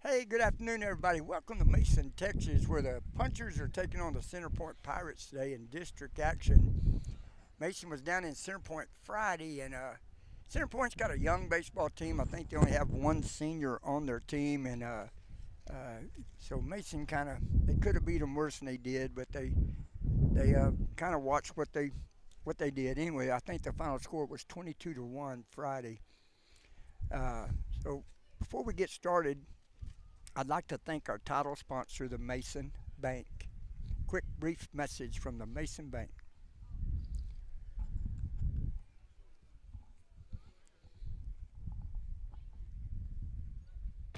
Hey, good afternoon, everybody. Welcome to Mason, Texas, where the Punchers are taking on the Center Point Pirates today in district action. Mason was down in Center Point Friday, and Center Point's got a young baseball team. I think they only have one senior on their team, and so Mason they could have beat them worse than they did, but they kind of watched what they did. Anyway, I think the final score was 22-1 Friday. So before we get started, I'd like to thank our title sponsor, the Mason Bank. Quick, brief message from the Mason Bank.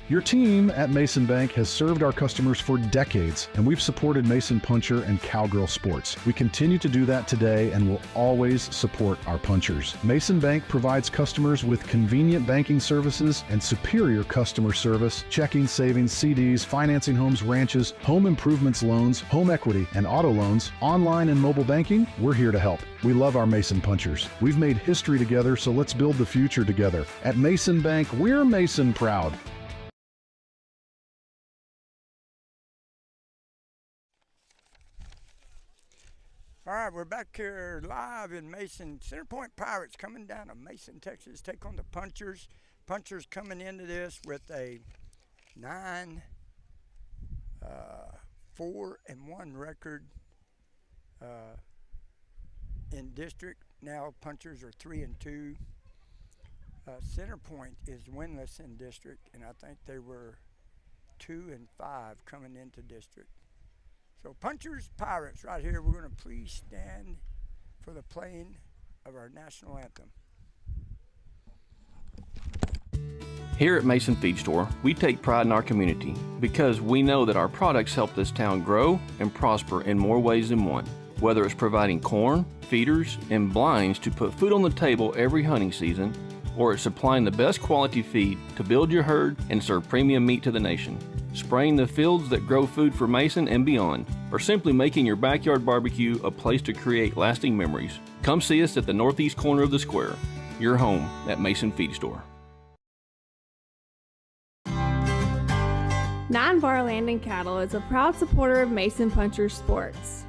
Your team at Mason Bank has served our customers for decades, and we've supported Mason Puncher and Cowgirl Sports. We continue to do that today and will always support our punchers. Mason Bank provides customers with convenient banking services and superior customer service, checking, savings, CDs, financing homes, ranches, home improvements loans, home equity, and auto loans, online and mobile banking. We're here to help. We love our Mason Punchers. We've made history together, so let's build the future together. At Mason Bank, we're Mason proud. All right, we're back here live in Mason. Center Point Pirates coming down to Mason, Texas, take on the Punchers. Punchers coming into this with a 9-4-1 record in district. Now Punchers are 3-2. Center Point is winless in district, and I think they were 2-5 coming into district. So Punchers, Pirates right here. We're going to please stand for the playing of our national anthem. Here at Mason Feed Store, we take pride in our community because we know that our products help this town grow and prosper in more ways than one. Whether it's providing corn, feeders, and blinds to put food on the table every hunting season, or it's supplying the best quality feed to build your herd and serve premium meat to the nation. Spraying the fields that grow food for Mason and beyond, or simply making your backyard barbecue a place to create lasting memories. Come see us at the northeast corner of the square, your home at Mason Feed Store. 9 Bar Land and Cattle is a proud supporter of Mason Puncher Sports.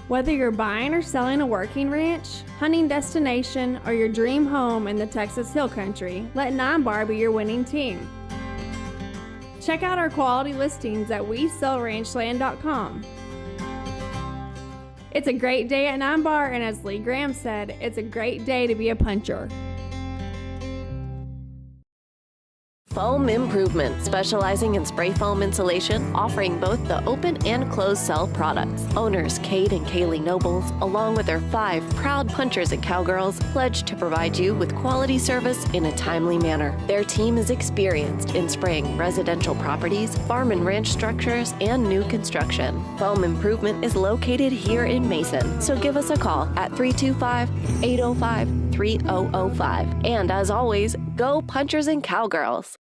Whether you're buying or selling a working ranch, hunting destination, or your dream home in the Texas Hill Country, let 9 Bar be your winning team. Check out our quality listings at WeSellRanchland.com. It's a great day at 9 Bar, and as Lee Graham said, it's a great day to be a puncher. Foam Improvement, specializing in spray foam insulation, offering both the open and closed cell products. Owners Kate and Kaylee Nobles, along with their 5 proud punchers and cowgirls, pledge to provide you with quality service in a timely manner. Their team is experienced in spraying residential properties, farm and ranch structures, and new construction. Foam Improvement is located here in Mason, so give us a call at 325-805-3005. And as always, go punchers and cowgirls!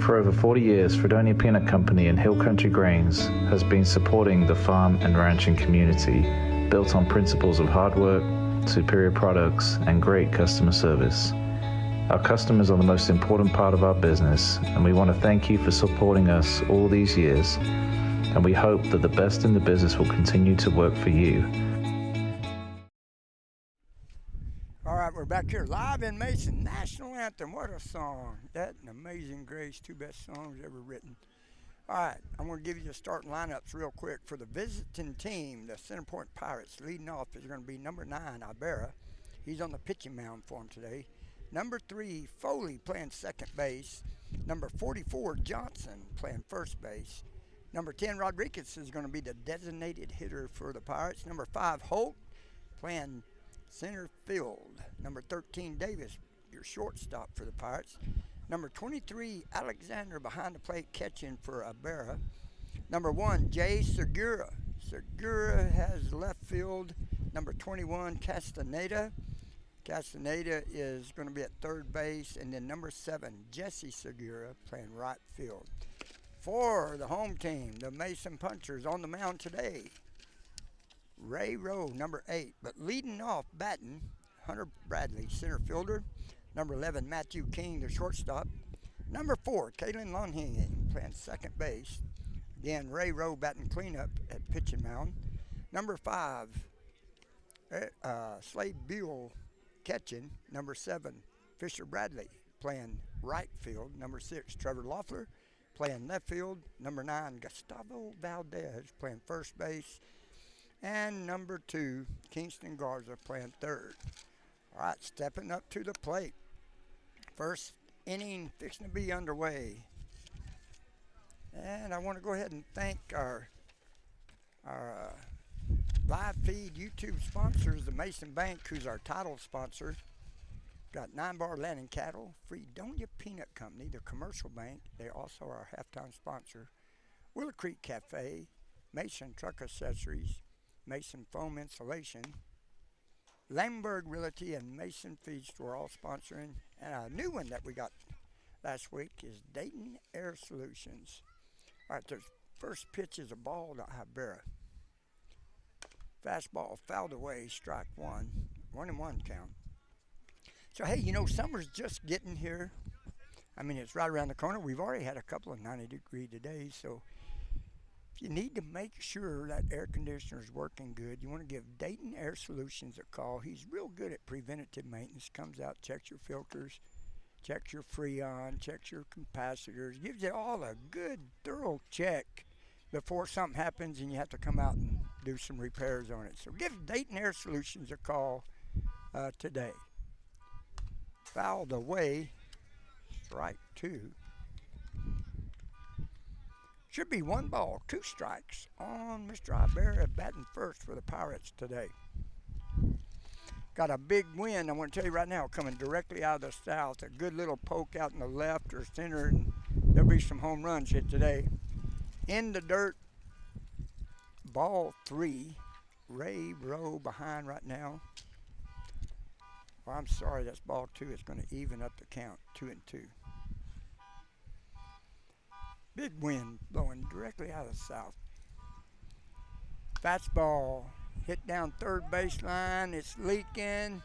For over 40 years, Fredonia Peanut Company and Hill Country Grains has been supporting the farm and ranching community, built on principles of hard work, superior products, and great customer service. Our customers are the most important part of our business, and we want to thank you for supporting us all these years, and we hope that the best in the business will continue to work for you. All right, we're back here live in Mason. National Anthem, what a song. That and Amazing Grace, 2 best songs ever written. All right, I'm going to give you the starting lineups real quick. For the visiting team, the Center Point Pirates, leading off is going to be number 9, Ibarra. He's on the pitching mound for him today. Number 3, Foley, playing second base. Number 44, Johnson, playing first base. Number 10, Rodriguez is going to be the designated hitter for the Pirates. Number 5, Holt, playing center field. Number 13, Davis, your shortstop for the Pirates. Number 23, Alexander, behind the plate catching for Ibarra. Number 1, Jay Segura. Segura has left field. Number 21, Castaneda. Castaneda is going to be at third base. And then number 7, Jesse Segura, playing right field. For the home team, the Mason Punchers on the mound today. Ray Rowe, number 8. But leading off batting, Hunter Bradley, center fielder. Number 11, Matthew King, the shortstop. Number 4, Kalen Lonhing, playing second base. Again, Ray Rowe batting cleanup at pitching mound. Number 5, Slade Buell catching. Number 7, Fisher Bradley playing right field. Number 6, Trevor Loeffler playing left field. Number 9, Gustavo Valdez playing first base. And number 2, Kingston Garza playing third. All right, stepping up to the plate. First inning fixing to be underway. And I want to go ahead and thank our live feed YouTube sponsors, the Mason Bank, who's our title sponsor. Got 9 Bar Land and Cattle, Fredonia Peanut Company, the commercial bank. They also are our halftime sponsor. Willow Creek Cafe, Mason Truck Accessories, Mason Foam Insulation, Lamberg Realty, and Mason Feed Store, all sponsoring. And a new one that we got last week is Dayton Air Solutions. All right, the first pitch is a ball to Ibarra. Fastball fouled away, strike 1. 1-1 count. So, hey, you know, summer's just getting here. I mean, it's right around the corner. We've already had a couple of 90-degree days, so if you need to make sure that air conditioner is working good, you want to give Dayton Air Solutions a call. He's real good at preventative maintenance. Comes out, checks your filters, checks your Freon, checks your capacitors, gives you all a good, thorough check before something happens and you have to come out and do some repairs on it. So give Dayton Air Solutions a call today. Fouled away, strike 2. Should be 1 ball, 2 strikes on Mr. Ibarra batting first for the Pirates today. Got a big wind, I want to tell you right now, coming directly out of the south. A good little poke out in the left or center, and there'll be some home runs hit today. In the dirt, ball 3. Ray Rowe behind right now. Oh, I'm sorry, that's ball 2. It's going to even up the count, 2-2. Big wind blowing directly out of the south. Fastball hit down third baseline. It's leaking.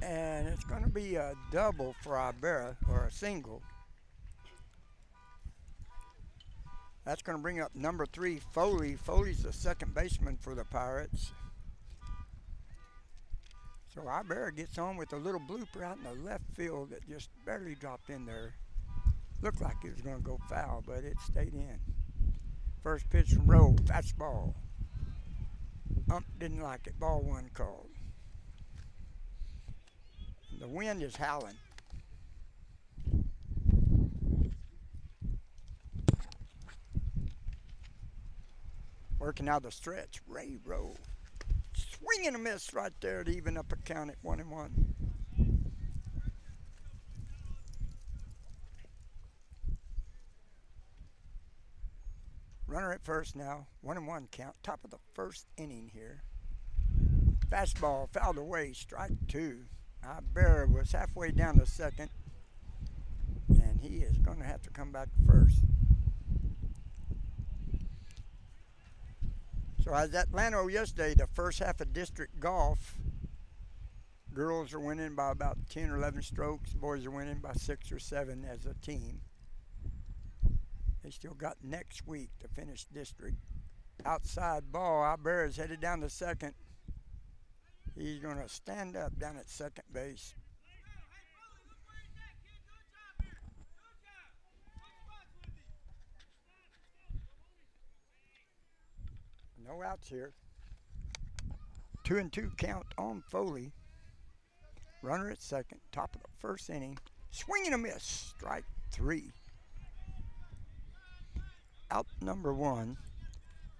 And it's going to be a double for Ibarra, or a single. That's going to bring up number 3, Foley. Foley's the second baseman for the Pirates. So Ibarra gets on with a little blooper out in the left field that just barely dropped in there. Looked like it was going to go foul, but it stayed in. First pitch from Rowe, fastball. Ump didn't like it, ball 1 called. And the wind is howling. Working out the stretch, Ray Rowe. Swing and a miss right there to even up a count at 1-1. Runner at first now, 1-1 count, top of the first inning here. Fastball fouled away, strike 2. Ibarra was halfway down the second, and he is going to have to come back first. So as at Atlanta yesterday, the first half of district golf, girls are winning by about 10 or 11 strokes. Boys are winning by 6 or 7 as a team. They still got next week to finish district. Outside ball, Ibarra's headed down to second. He's going to stand up down at second base. No outs here. 2-2 count on Foley. Runner at second, top of the first inning. Swing and a miss, strike 3. Out number 1.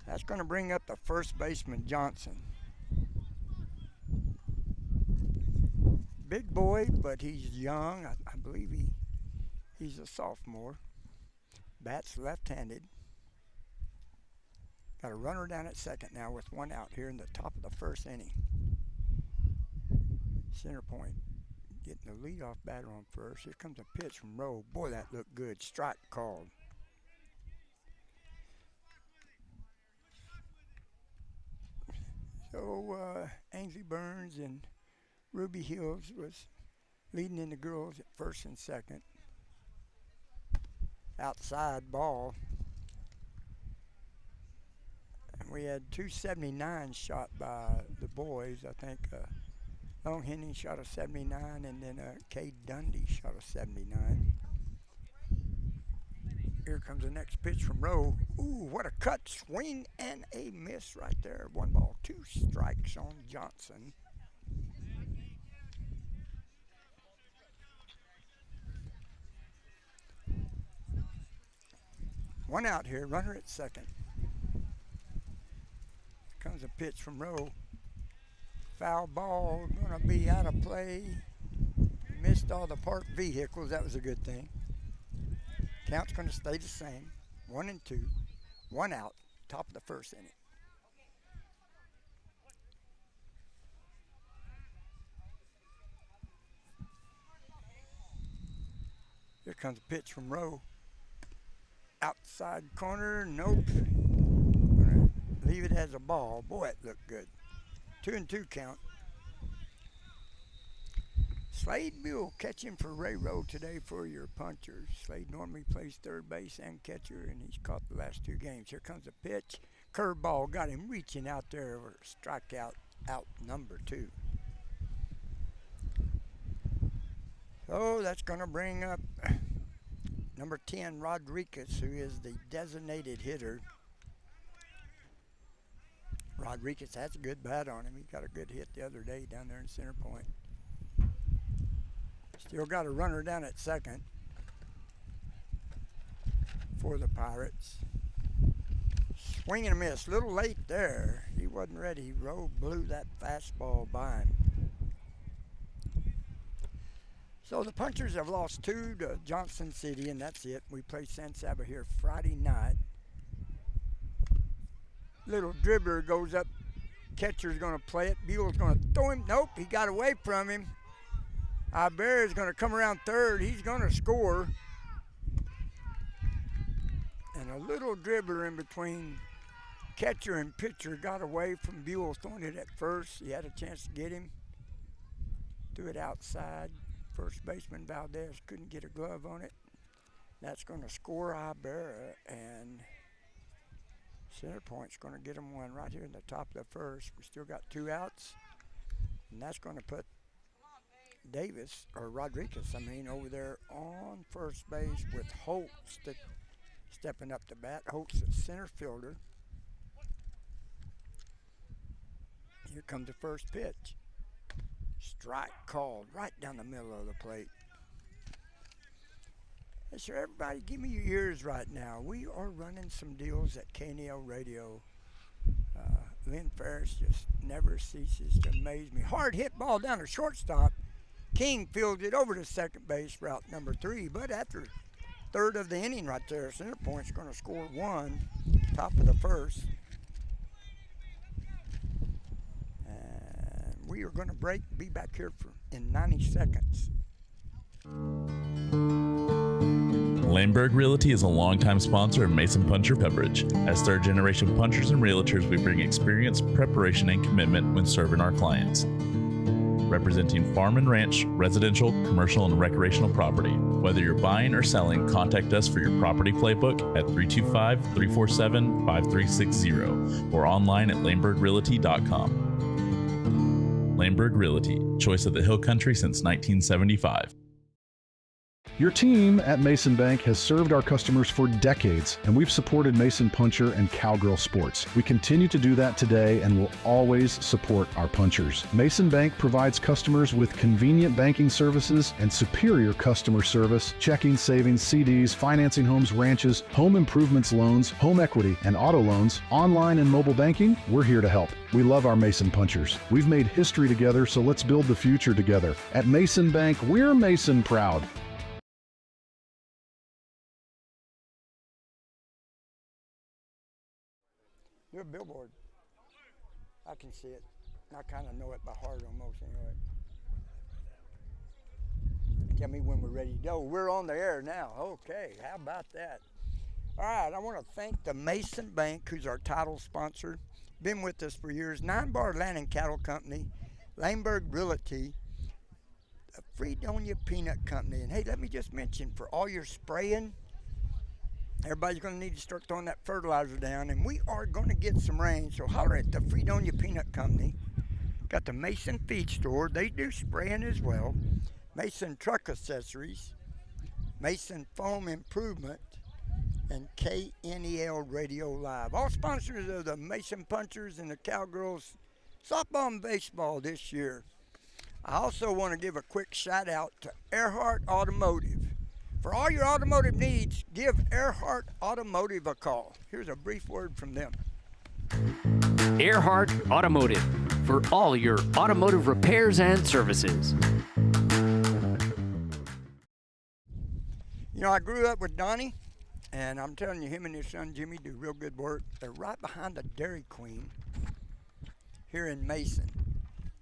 That's going to bring up the first baseman, Johnson. Big boy, but he's young. I believe he's a sophomore. Bats left-handed. Got a runner down at second now with 1 out here in the top of the first inning. Center point, getting the leadoff batter on first. Here comes a pitch from Rowe. Boy, that looked good. Strike called. So Ainsley Burns and Ruby Hills was leading in the girls at first and second. Outside ball. And we had 279 shot by the boys. I think Long Henning shot a 79, and then Cade Dundee shot a 79. Here comes the next pitch from Rowe. Ooh, what a cut, swing, and a miss right there. 1 ball, 2 strikes on Johnson. One out here, runner at second. Here comes a pitch from Rowe. Foul ball, gonna be out of play. Missed all the parked vehicles, that was a good thing. Count's going to stay the same. 1 and 2. 1 out. Top of the first inning. Here comes a pitch from Rowe. Outside corner. Nope. Gonna leave it as a ball. Boy, it looked good. 2 and 2 count. Slade Buell catching for Ray Rowe today for your punchers. Slade normally plays third base and catcher, and he's caught the last 2 games. Here comes a pitch. Curveball got him reaching out there for strikeout out number 2. So that's going to bring up number 10, Rodriguez, who is the designated hitter. Rodriguez has a good bat on him. He got a good hit the other day down there in center point. Still got a runner down at second for the Pirates. Swing and a miss. A little late there. He wasn't ready. Rowe blew that fastball by him. So the Punchers have lost 2 to Johnson City, and that's it. We play San Saba here Friday night. Little dribbler goes up. Catcher's going to play it. Buell's going to throw him. Nope, he got away from him. Ibarra's going to come around third. He's going to score. And a little dribbler in between catcher and pitcher got away from Buell throwing it at first. He had a chance to get him. Threw it outside. First baseman Valdez couldn't get a glove on it. That's going to score Ibarra, and center point's going to get him one right here in the top of the first. We still got 2 outs, and that's going to put Davis, or Rodriguez, over there on first base with Holtz stepping up to bat. Holtz is center fielder. Here comes the first pitch. Strike called right down the middle of the plate. Hey, sure, everybody, give me your ears right now. We are running some deals at KNEL Radio. Lynn Ferris just never ceases to amaze me. Hard hit ball down to shortstop. King fields it over to second base, route number 3. But after third of the inning right there, center point's going to score 1, top of the first. And we are going to be back here in 90 seconds. Laneburg Realty is a longtime sponsor of Mason Puncher Beverage. As third-generation punchers and realtors, we bring experience, preparation, and commitment when serving our clients. Representing farm and ranch, residential, commercial, and recreational property. Whether you're buying or selling, contact us for your property playbook at 325-347-5360 or online at laneburgrealty.com. Laneburg Realty, choice of the Hill Country since 1975. Your team at Mason Bank has served our customers for decades, and we've supported Mason Puncher and Cowgirl Sports. We continue to do that today and will always support our punchers. Mason Bank provides customers with convenient banking services and superior customer service, checking, savings, CDs, financing homes, ranches, home improvements loans, home equity, and auto loans, online and mobile banking. We're here to help. We love our Mason Punchers. We've made history together, so let's build the future together. At Mason Bank, we're Mason proud. Your billboard. I can see it. I kind of know it by heart almost anyway. Tell me when we're ready to go. We're on the air now. Okay, how about that? All right, I want to thank the Mason Bank, who's our title sponsor. been with us for years. 9 Bar Land and Cattle Company, Laneburg Realty, Fredonia Peanut Company. And hey, let me just mention, for all your spraying, everybody's going to need to start throwing that fertilizer down, and we are going to get some rain. So holler at the Fredonia Peanut Company. Got the Mason Feed Store. They do spraying as well. Mason Truck Accessories, Mason Foam Improvement, and KNEL Radio Live. All sponsors of the Mason Punchers and the Cowgirls softball and baseball this year. I also want to give a quick shout out to Earhart Automotive. For all your automotive needs, give Earhart Automotive a call. Here's a brief word from them. Earhart Automotive, for all your automotive repairs and services. You know, I grew up with Donnie, and I'm telling you, him and his son Jimmie do real good work. They're right behind the Dairy Queen here in Mason.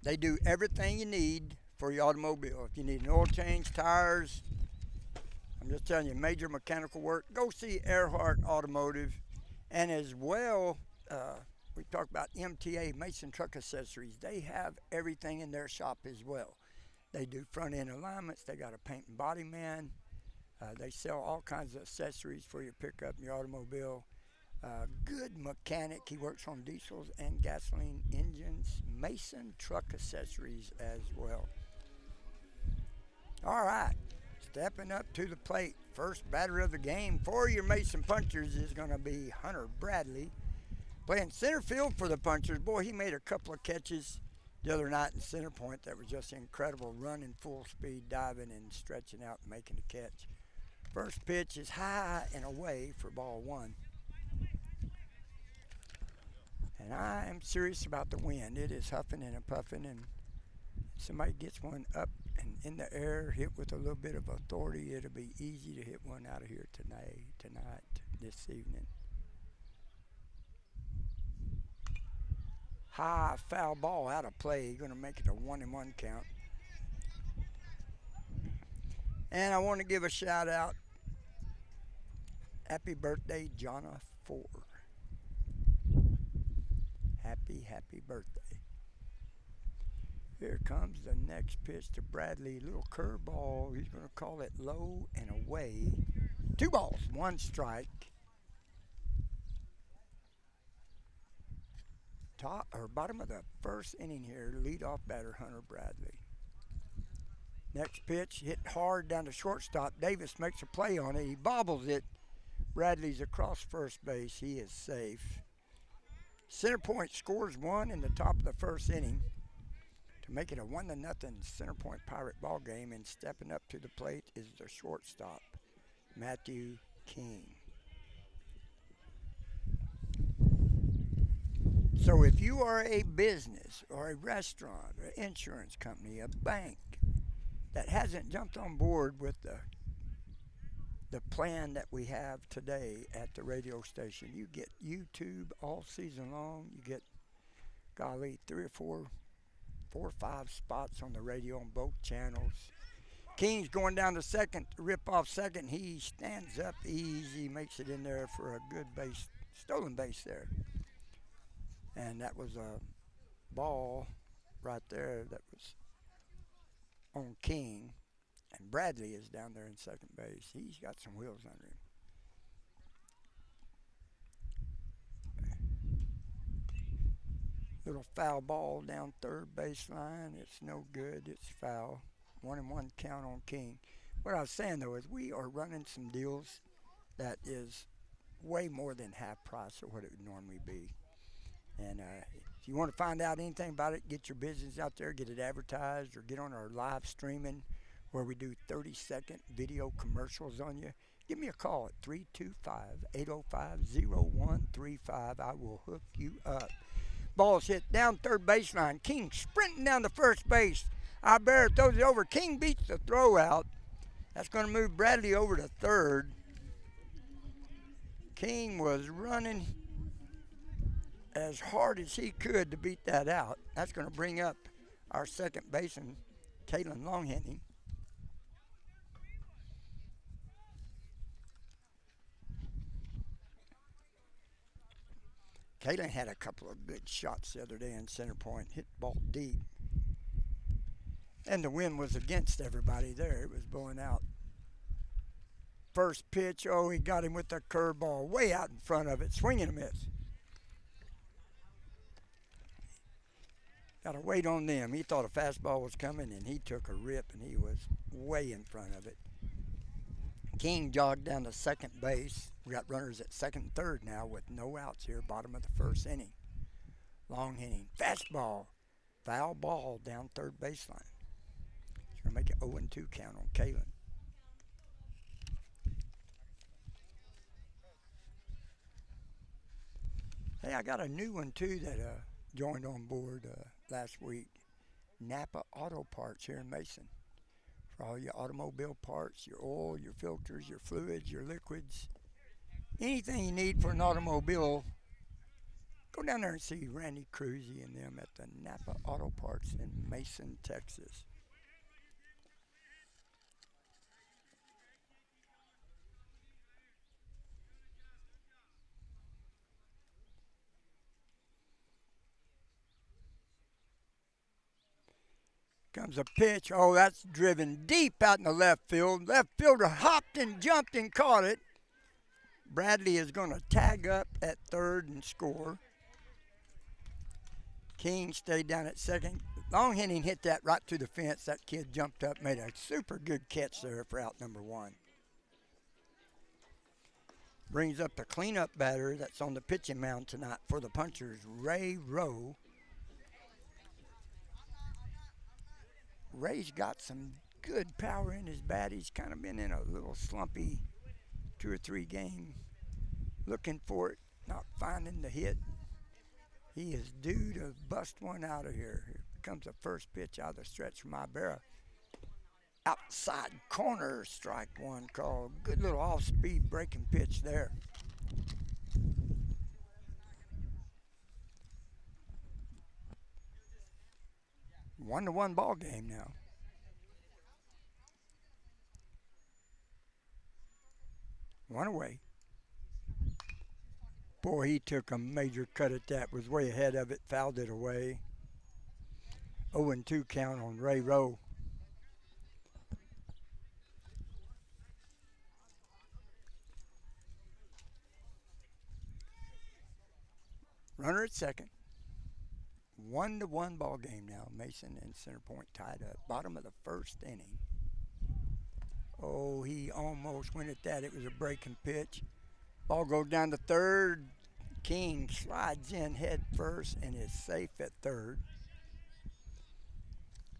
They do everything you need for your automobile. If you need an oil change, tires, I'm just telling you, major mechanical work, go see Earhart Automotive. And as well, we talked about MTA, Mason Truck Accessories. They have everything in their shop as well. They do front end alignments. They got a paint and body man. They sell all kinds of accessories for your pickup and your automobile. Good mechanic. He works on diesels and gasoline engines. Mason Truck Accessories as well. All right, stepping up to the plate. First batter of the game for your Mason Punchers is going to be Hunter Bradley. Playing center field for the Punchers. Boy, he made a couple of catches the other night in center point that was just incredible. Running full speed, diving and stretching out and making the catch. First pitch is high and away for ball 1. And I am serious about the wind. It is huffing and puffing, and somebody gets one up and in the air, hit with a little bit of authority, it'll be easy to hit one out of here tonight, this evening. High foul ball out of play. Going to make it a 1-1 count. And I want to give a shout out. Happy birthday, Jimmie Fore. Happy birthday. Here comes the next pitch to Bradley. Little curveball. He's going to call it low and away. 2 balls, 1 strike. Top or bottom of the first inning here. Leadoff batter Hunter Bradley. Next pitch hit hard down to shortstop. Davis makes a play on it. He bobbles it. Bradley's across first base. He is safe. Center Point scores 1 in the top of the first inning to make it a 1-0 Center Point Pirate ball game. And stepping up to the plate is the shortstop, Matthew King. So if you are a business or a restaurant or insurance company, a bank that hasn't jumped on board with the plan that we have today at the radio station, you get YouTube all season long. You get, golly, 3 or 4 or 5 spots on the radio on both channels. King's going down to second, rip off second. He stands up easy, makes it in there for a good base, stolen base there. And that was a ball right there that was on King. And Bradley is down there in second base. He's got some wheels under him. Little foul ball down third baseline. It's no good. It's foul. 1-1 count on King. What I was saying, though, is we are running some deals that is way more than half price of what it would normally be. And if you want to find out anything about it, get your business out there, get it advertised, or get on our live streaming where we do 30-second video commercials on you. Give me a call at 325-805-0135. I will hook you up. Ball's hit down third baseline. King sprinting down to first base. Albert throws it over. King beats the throw out. That's going to move Bradley over to third. King was running as hard as he could to beat that out. That's going to bring up our second baseman, Kalen Longhenny. Kaylin had a couple of good shots the other day in center point, hit the ball deep. And the wind was against everybody there. It was blowing out. First pitch, oh, he got him with the curveball way out in front of it. Swing and a miss. Got to wait on them. He thought a fastball was coming, and he took a rip, and he was way in front of it. King jogged down to second base. We got runners at second and third now with no outs here, bottom of the first inning. Long inning. Fastball. Foul ball down third baseline. It's going to make it 0-2 count on Kaylin. Hey, I got a new one, too, that joined on board last week. Napa Auto Parts here in Mason. For all your automobile parts, your oil, your filters, your fluids, your liquids. Anything you need for an automobile, go down there and see Randy Cruzy and them at the Napa Auto Parts in Mason, Texas. Comes a pitch. Oh, that's driven deep out in the left field. Left fielder hopped and jumped and caught it. Bradley is going to tag up at third and score. King stayed down at second. Long inning hit that right through the fence. That kid jumped up, made a super good catch there for out number one. Brings up the cleanup batter that's on the pitching mound tonight for the Punchers, Ray Rowe. Ray's got some good power in his bat. He's kind of been in a little slumpy 2 or 3 game, looking for it, not finding the hit. He is due to bust one out of here. Here comes the first pitch out of the stretch from Ibarra. Outside corner, strike one call. Good little off-speed breaking pitch there. One-to-one ball game now. One away. Boy, he took a major cut at that. Was way ahead of it. Fouled it away. 0-2 count on Ray Rowe. Runner at second. 1-1 ball game now. Mason and Center Point tied up. Bottom of the first inning. Oh, he almost went at that. It was a breaking pitch. Ball goes down to third. King slides in head first and is safe at third.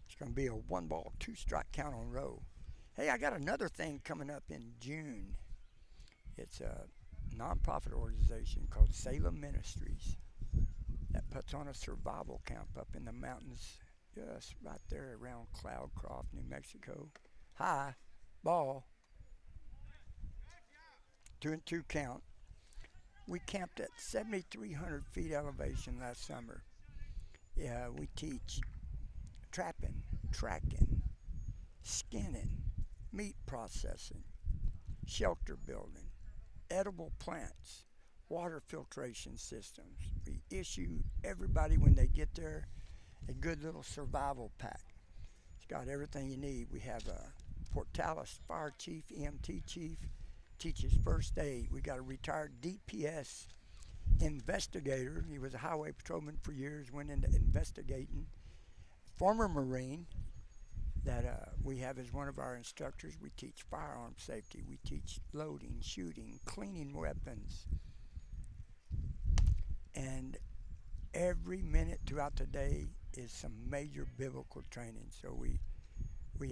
It's going to be a 1-ball, 2-strike count on Rowe. Hey, I got another thing coming up in June. It's a nonprofit organization called Salem Ministries that puts on a survival camp up in the mountains just right there around Cloudcroft, New Mexico. High ball. 2-2 count. We camped at 7,300 feet elevation last summer. Yeah, we teach trapping, tracking, skinning, meat processing, shelter building, edible plants, water filtration systems. We issue everybody when they get there a good little survival pack. It's got everything you need. We have a Portales fire chief, EMT chief, teaches first aid. We got a retired DPS investigator. He was a highway patrolman for years, went into investigating. Former Marine that we have as one of our instructors. We teach firearm safety. We teach loading, shooting, cleaning weapons. And every minute throughout the day is some major biblical training. So we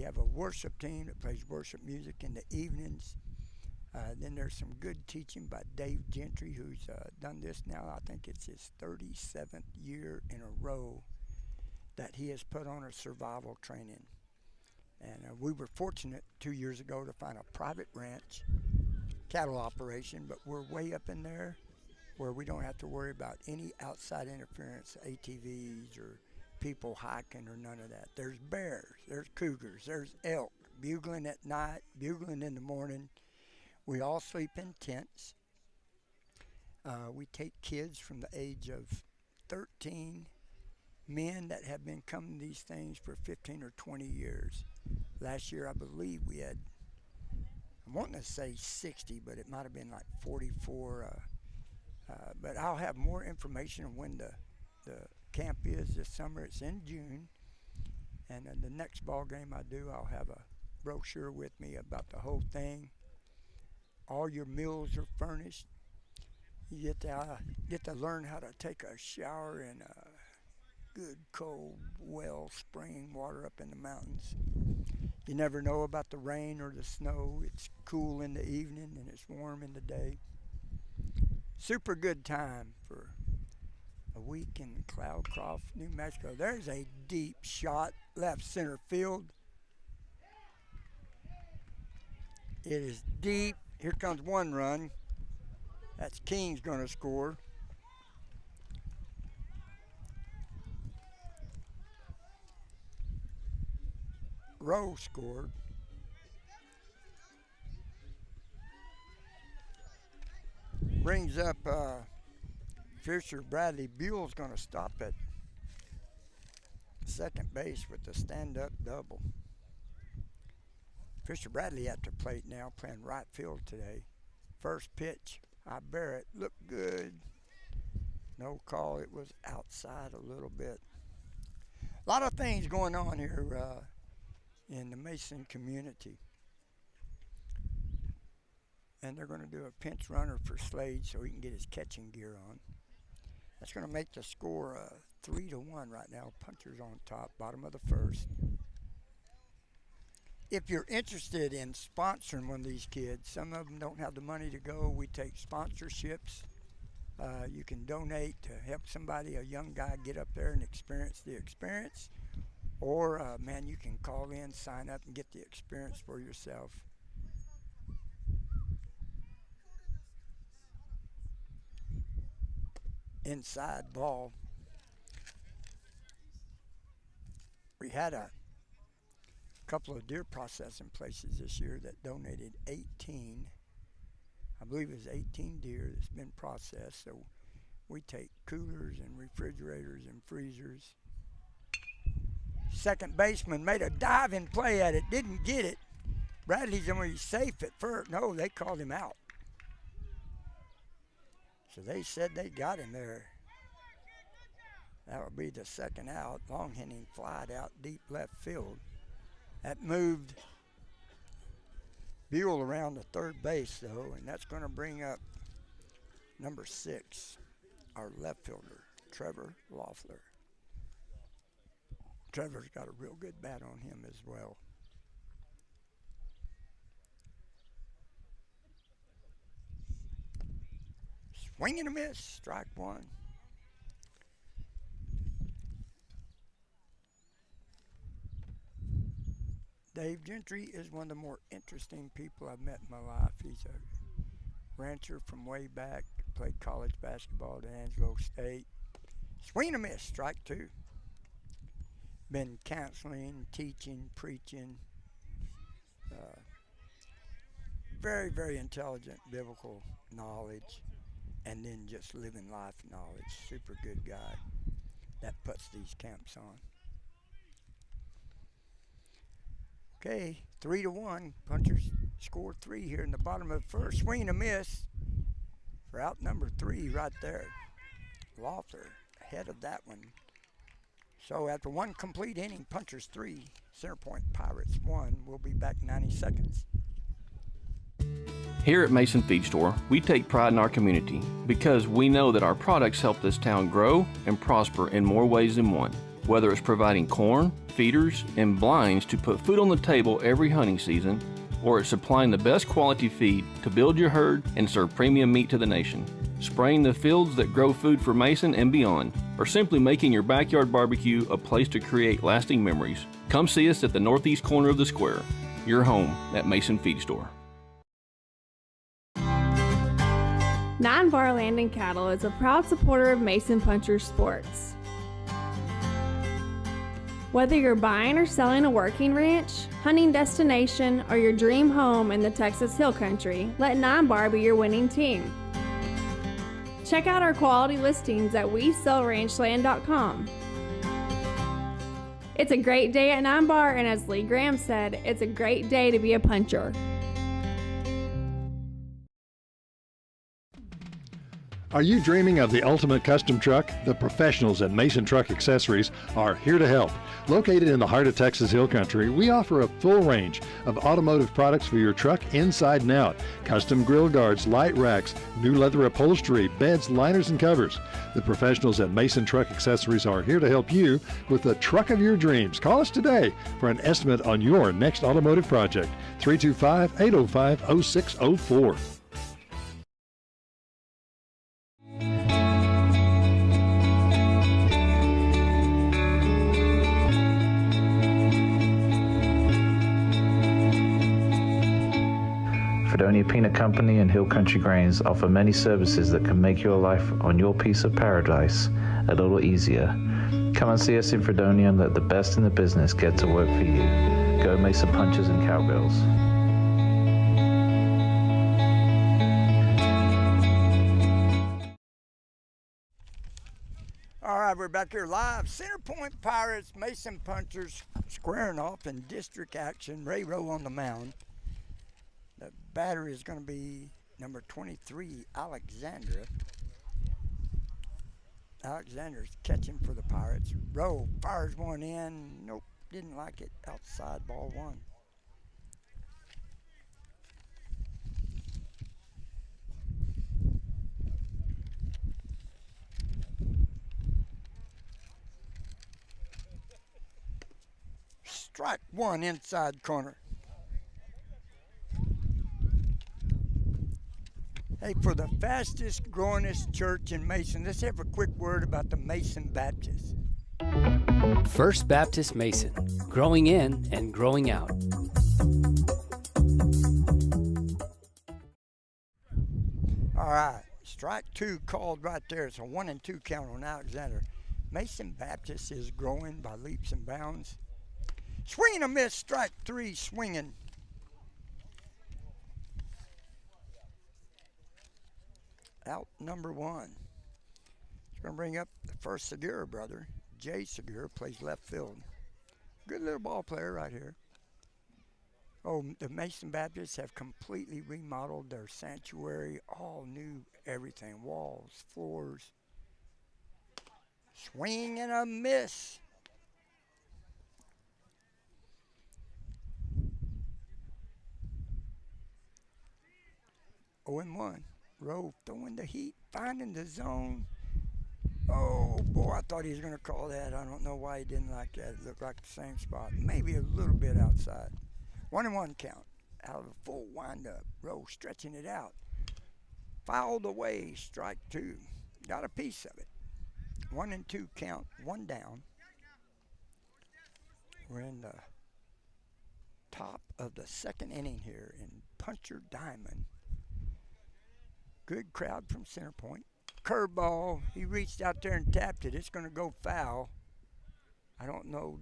have a worship team that plays worship music in the evenings. Then there's some good teaching by Dave Gentry, who's done this now. I think it's his 37th year in a row that he has put on a survival training. And we were fortunate 2 years ago to find a private ranch cattle operation, but we're way up in there where we don't have to worry about any outside interference, ATVs or people hiking or none of that. There's bears, there's cougars, there's elk, bugling at night, bugling in the morning. We all sleep in tents. We take kids from the age of 13, men that have been coming to these things for 15 or 20 years. Last year, I believe we had, I'm wanting to say 60, but it might have been like 44. But I'll have more information on when the camp is this summer. It's in June. And the next ball game I do, I'll have a brochure with me about the whole thing. All your meals are furnished. You get to learn how to take a shower in good cold well spring water up in the mountains. You never know about the rain or the snow. It's cool in the evening and it's warm in the day. Super good time for a week in Cloudcroft, New Mexico. There's a deep shot left center field. It is deep. Here comes one run. That's King's going to score. Rowe scored. Brings up Fisher Bradley. Buell's going to stop at second base with the stand-up double. Fisher Bradley at the plate now, playing right field today. First pitch, I bear it. Looked good. No call. It was outside a little bit. A lot of things going on here in the Mason community. And they're going to do a pinch runner for Slade so he can get his catching gear on. That's going to make the score 3-1 right now. Puncher's on top, bottom of the first. If you're interested in sponsoring one of these kids, some of them don't have the money to go. We take sponsorships. You can donate to help somebody, a young guy, get up there and experience the experience. Or, man, you can call in, sign up, and get the experience for yourself. Inside ball. We had a couple of deer processing places this year that donated 18. I believe it was 18 deer that's been processed. So we take coolers and refrigerators and freezers. Second baseman made a diving play at it, didn't get it. Bradley's only safe at first. No, they called him out. So they said they got him there. That would be the second out. Long hitting flied out deep left field. That moved Buell around the third base, though, and that's going to bring up number 6, our left fielder, Trevor Loeffler. Trevor's got a real good bat on him as well. Swing and a miss, strike one. Dave Gentry is one of the more interesting people I've met in my life. He's a rancher from way back, played college basketball at Angelo State. Swing and a miss, strike two. Been counseling, teaching, preaching. Very, very intelligent biblical knowledge. And then just living life knowledge. Super good guy that puts these camps on. Okay, 3-1. Punchers scored 3 here in the bottom of the first. Swing and a miss for out number 3 right there. Loeffler ahead of that one. So after one complete inning, Punchers 3, Center Point Pirates 1. We'll be back in 90 seconds. Here at Mason Feed Store, we take pride in our community because we know that our products help this town grow and prosper in more ways than one. Whether it's providing corn, feeders, and blinds to put food on the table every hunting season, or it's supplying the best quality feed to build your herd and serve premium meat to the nation, spraying the fields that grow food for Mason and beyond, or simply making your backyard barbecue a place to create lasting memories. Come see us at the northeast corner of the square, your home at Mason Feed Store. 9 Bar Land and Cattle is a proud supporter of Mason Puncher Sports. Whether you're buying or selling a working ranch, hunting destination, or your dream home in the Texas Hill Country, let 9 Bar be your winning team. Check out our quality listings at WeSellRanchland.com. It's a great day at 9 Bar, and as Lee Graham said, it's a great day to be a puncher. Are you dreaming of the ultimate custom truck? The professionals at Mason Truck Accessories are here to help. Located in the heart of Texas Hill Country, we offer a full range of automotive products for your truck inside and out. Custom grill guards, light racks, new leather upholstery, beds, liners, and covers. The professionals at Mason Truck Accessories are here to help you with the truck of your dreams. Call us today for an estimate on your next automotive project. 325-805-0604. Fredonia Peanut Company and Hill Country Grains offer many services that can make your life on your piece of paradise a little easier. Come and see us in Fredonia and let the best in the business get to work for you. Go Mason Punchers and Cowgirls. All right, we're back here live. Center Point Pirates, Mason Punchers squaring off in district action. Ray Rowe on the mound. The batter is going to be number 23, Alexandra. Alexandra's catching for the Pirates. Rowe fires one in. Nope, didn't like it. Outside, ball one. Strike one inside corner. Hey, for the fastest growingest church in Mason, let's have a quick word about the Mason Baptist. First Baptist Mason, growing in and growing out. All right, strike two called right there. It's a 1-2 count on Alexander. Mason Baptist is growing by leaps and bounds. Swinging a miss, strike three, swinging. Out number one. It's going to bring up the first Segura brother. Jay Segura plays left field. Good little ball player right here. Oh, the Mason Baptists have completely remodeled their sanctuary. All new everything. Walls, floors. Swing and a miss. Oh, and 1. Rowe throwing the heat, finding the zone. Oh, boy, I thought he was going to call that. I don't know why he didn't like that. It looked like the same spot. Maybe a little bit outside. 1-1 count. Out of a full windup. Rowe stretching it out. Fouled away, strike two. Got a piece of it. 1-2 count, one down. We're in the top of the second inning here in Puncher Diamond. Good crowd from Center Point. Curveball. He reached out there and tapped it. It's going to go foul. I don't know.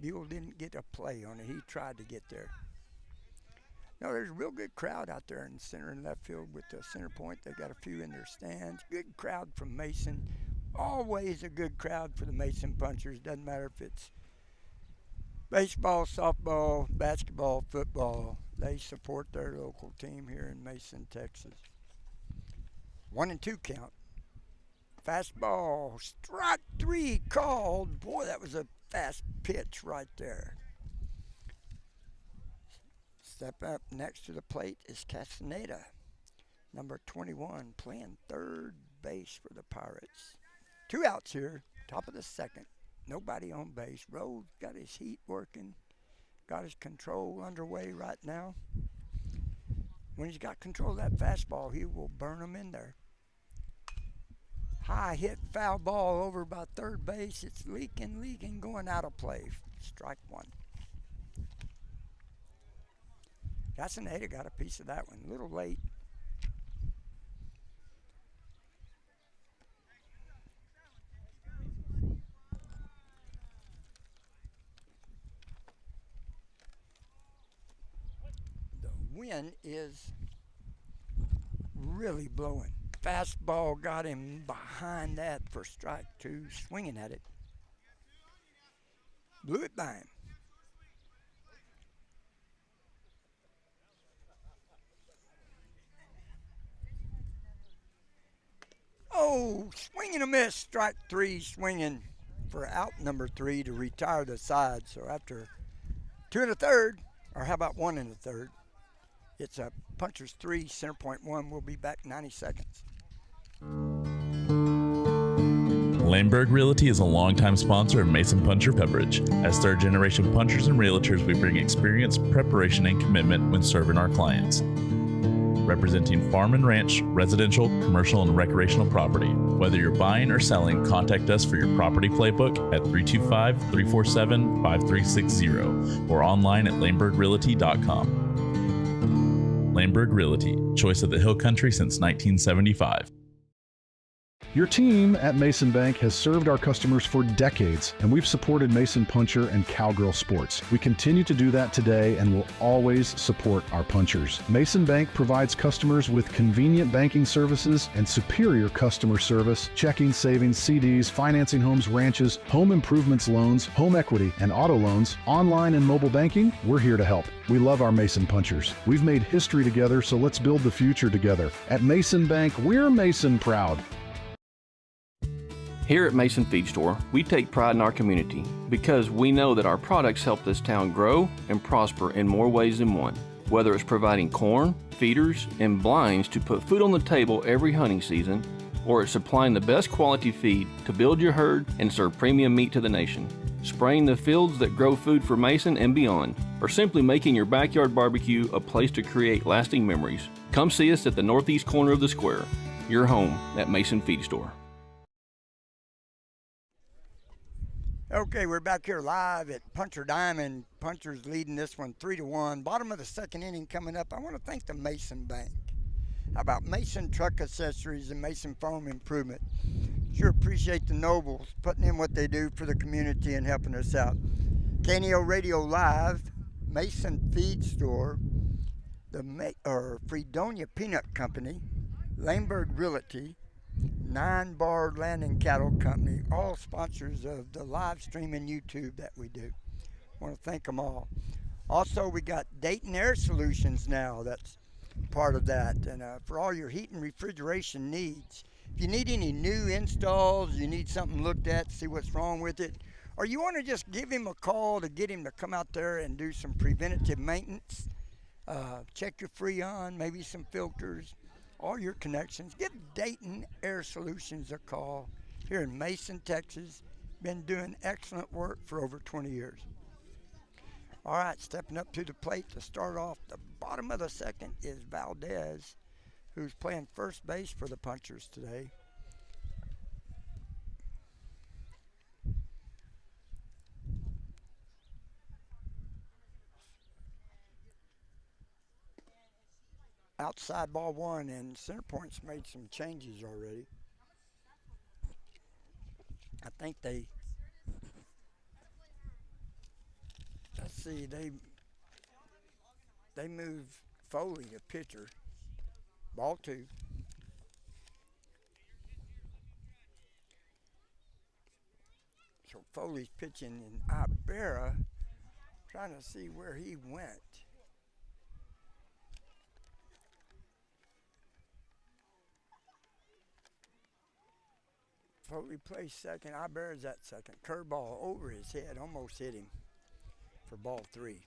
Buell didn't get a play on it. He tried to get there. No, there's a real good crowd out there in center and left field with the Center Point. They got a few in their stands. Good crowd from Mason. Always a good crowd for the Mason Punchers. Doesn't matter if it's baseball, softball, basketball, football. They support their local team here in Mason, Texas. 1-2 count. Fastball, strike three called. Boy, that was a fast pitch right there. Step up next to the plate is Castaneda, number 21, playing third base for the Pirates. 2 outs here, top of the second. Nobody on base. Rowe got his heat working, got his control underway right now. When he's got control of that fastball, he will burn them in there. High hit foul ball over by third base. It's leaking, going out of play. Strike one. Castaneda got a piece of that one. A little late. The wind is really blowing. fastball got him behind that for strike two, swinging at it. Blew it by him. Oh, swing and a miss. Strike three, swinging for out number three to retire the side. So after 2 1/3, or how about 1 1/3, it's a puncher's 3, center point 1. We'll be back 90 seconds. Lamberg Realty is a longtime sponsor of Mason Puncher Pepperidge. As third-generation punchers and realtors, we bring experience, preparation, and commitment when serving our clients. Representing farm and ranch, residential, commercial, and recreational property. Whether you're buying or selling, contact us for your property playbook at 325-347-5360 or online at lambergrealty.com. Lamberg Realty, choice of the Hill Country since 1975. Your team at Mason Bank has served our customers for decades, and we've supported Mason Puncher and Cowgirl Sports. We continue to do that today and will always support our punchers. Mason Bank provides customers with convenient banking services and superior customer service, checking, savings, CDs, financing homes, ranches, home improvements loans, home equity, and auto loans, online and mobile banking. We're here to help. We love our Mason Punchers. We've made history together, so let's build the future together. At Mason Bank, we're Mason proud. Here at Mason Feed Store, we take pride in our community because we know that our products help this town grow and prosper in more ways than one. Whether it's providing corn, feeders, and blinds to put food on the table every hunting season, or it's supplying the best quality feed to build your herd and serve premium meat to the nation, spraying the fields that grow food for Mason and beyond, or simply making your backyard barbecue a place to create lasting memories. Come see us at the northeast corner of the square, your home at Mason Feed Store. Okay, we're back here live at Puncher Diamond. Puncher's leading this one 3-1. Bottom of the second inning coming up. I want to thank the Mason Bank. How about Mason Truck Accessories and Mason Foam Improvement? Sure appreciate the Nobles putting in what they do for the community and helping us out. KNEL Radio Live, Mason Feed Store, the Fredonia Peanut Company, Lamberg Realty, 9 Bar Land and Cattle Company, all sponsors of the live stream and YouTube that we do. I want to thank them all. Also, we got Dayton Air Solutions now. That's part of that. And for all your heat and refrigeration needs, if you need any new installs, you need something looked at, see what's wrong with it, or you want to just give him a call to get him to come out there and do some preventative maintenance, check your Freon, maybe some filters, all your connections, give Dayton Air Solutions a call here in Mason, Texas. Been doing excellent work for over 20 years. All right, stepping up to the plate to start off the bottom of the second is Valdez, who's playing first base for the Punchers today. Outside ball one, and center point's made some changes already. I think let's see, they move Foley to pitcher. Ball two. So Foley's pitching in Ibarra, trying to see where he went. Foley plays second. Ibarra's at second. Curveball over his head, almost hit him for ball three.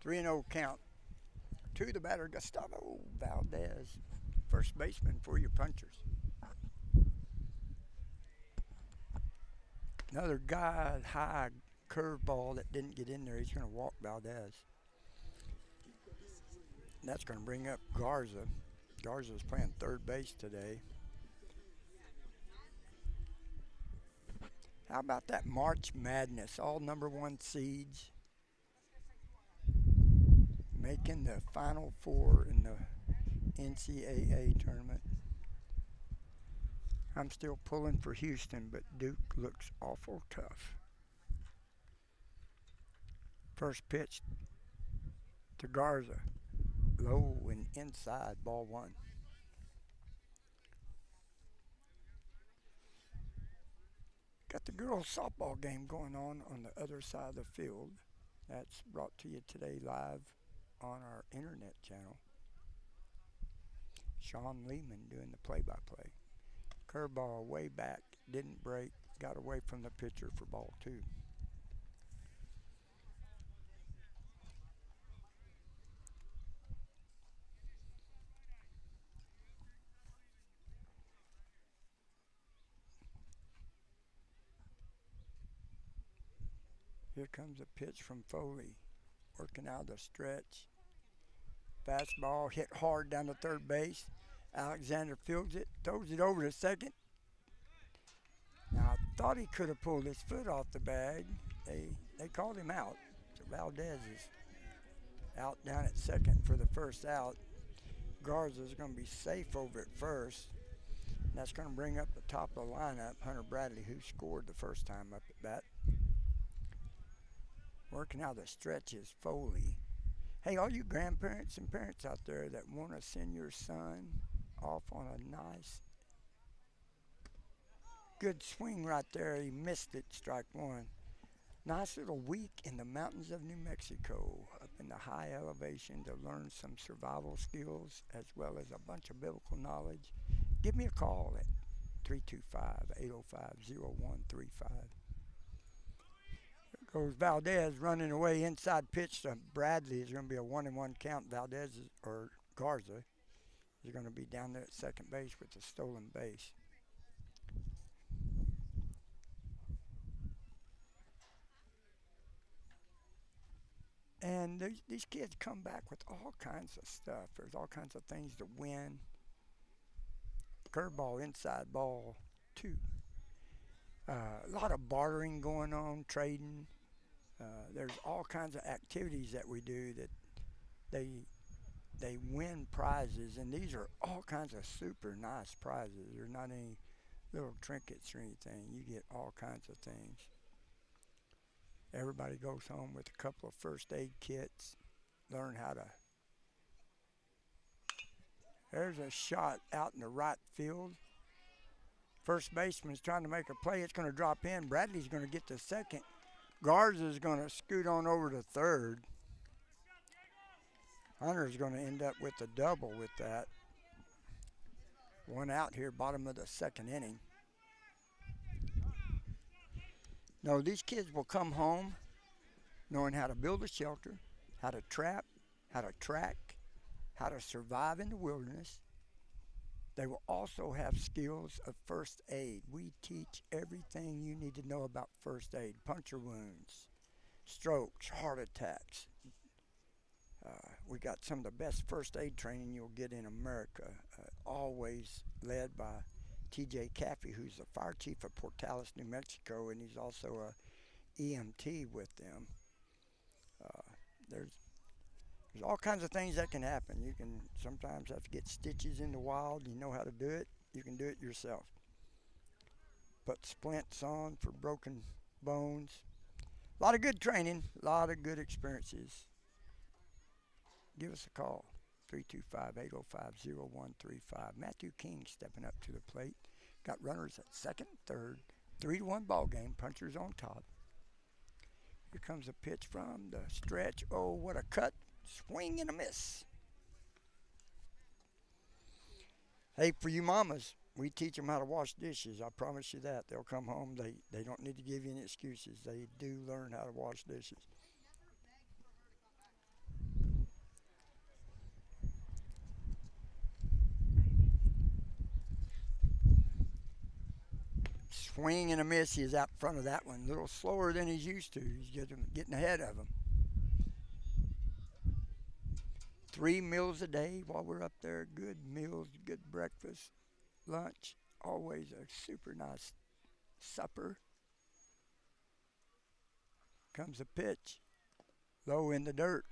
3-0 count to the batter, Gustavo Valdez, first baseman for your Punchers. Another guy, high curveball that didn't get in there. He's going to walk Valdez. And that's going to bring up Garza. Garza's playing third base today. How about that March Madness? All number one seeds making the Final Four in the NCAA tournament. I'm still pulling for Houston, but Duke looks awful tough. First pitch to Garza. low and inside, ball one. Got the girls softball game going on the other side of the field. That's brought to you today live on our internet channel. Sean Lehman doing the play-by-play. Curveball way back, didn't break, got away from the pitcher for ball two. Here comes a pitch from Foley, working out the stretch. Fastball hit hard down to third base. Alexander fields it, throws it over to second. Now, I thought he could have pulled his foot off the bag. They called him out. So Valdez is out down at second for the first out. Garza's going to be safe over at first. And that's going to bring up the top of the lineup, Hunter Bradley, who scored the first time up at bat. Working out the stretch is Foley. Hey, all you grandparents and parents out there that want to send your son off on a nice, good swing right there. He missed it, strike one. Nice little week in the mountains of New Mexico, up in the high elevation to learn some survival skills as well as a bunch of biblical knowledge. Give me a call at 325-805-0135. Goes Valdez running away, inside pitch to Bradley. Is going to be a 1-1 count. Valdez or Garza is going to be down there at second base with the stolen base. And these kids come back with all kinds of stuff. There's all kinds of things to win. Curveball, inside ball, two. A lot of bartering going on, trading. There's all kinds of activities that we do that they win prizes, and these are all kinds of super nice prizes. They're not any little trinkets or anything. You get all kinds of things. Everybody goes home with a couple of first aid kits, learn how to. There's a shot out in the right field. First baseman's trying to make a play. It's going to drop in. Bradley's going to get to second. Garza's going to scoot on over to third. Hunter's going to end up with a double with that. One out here, bottom of the second inning. No, these kids will come home knowing how to build a shelter, how to trap, how to track, how to survive in the wilderness. They will also have skills of first aid. We teach everything you need to know about first aid. Puncture wounds, strokes, heart attacks. We got some of the best first aid training you'll get in America, always led by T.J. Caffey, who's the fire chief of Portales, New Mexico, and he's also a EMT with them. There's all kinds of things that can happen. You can sometimes have to get stitches in the wild. You know how to do it. You can do it yourself. Put splints on for broken bones. A lot of good training, a lot of good experiences. Give us a call, 325-805-0135. Matthew King stepping up to the plate. Got runners at second, third. 3-1 ball game. Punchers on top. Here comes a pitch from the stretch. Oh, what a cut. Swing and a miss. Hey, for you mamas, we teach them how to wash dishes. I promise you that. They'll come home. They don't need to give you any excuses. They do learn how to wash dishes. Swing and a miss. He's out front of that one. A little slower than he's used to. He's getting ahead of him. 3 meals a day while we're up there. Good meals, good breakfast, lunch. Always a super nice supper. Comes a pitch. Low in the dirt.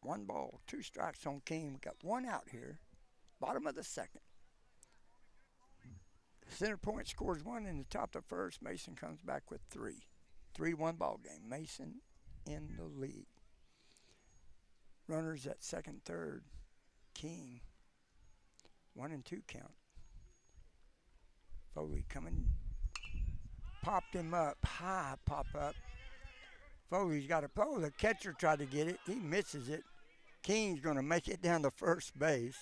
1 ball, 2 strikes on King. We got 1 out here. Bottom of the second. Center point scores 1 in the top of the first. Mason comes back with 3. 3-1 ball game. Mason in the lead. Runners at second, third. King. 1-2 count. Foley coming. Popped him up. High pop up. Foley's got a throw. The catcher tried to get it. He misses it. King's going to make it down to first base.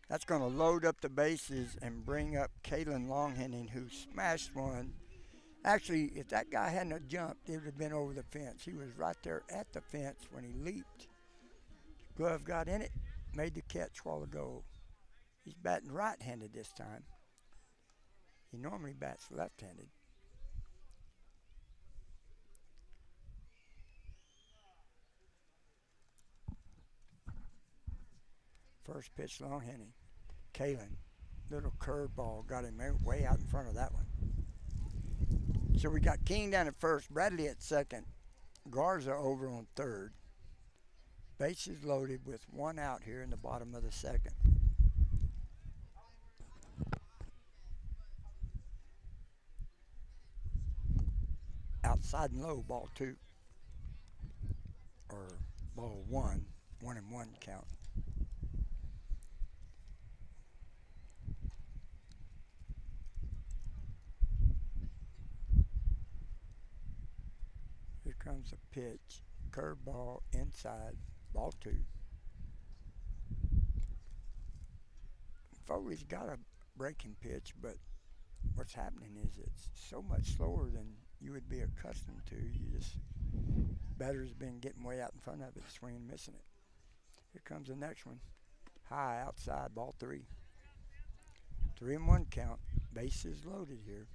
That's going to load up the bases and bring up Kalen Longhenning, who smashed one. Actually, if that guy hadn't have jumped, it would have been over the fence. He was right there at the fence when he leaped. Glove got in it, made the catch while ago. He's batting right-handed this time. He normally bats left-handed. First pitch, Longhenning. Kalen, little curveball, got him way out in front of that one. So we got King down at first, Bradley at second, Garza over on third. Bases loaded with one out here in the bottom of the second. Outside and low, ball 2. Or ball 1, 1-1 count. Here comes a pitch, curveball inside, ball 2. Foley's got a breaking pitch, but what's happening is it's so much slower than you would be accustomed to. Batter's been getting way out in front of it, swinging, missing it. Here comes the next one. High outside, ball 3. 3-1 count, bases loaded here.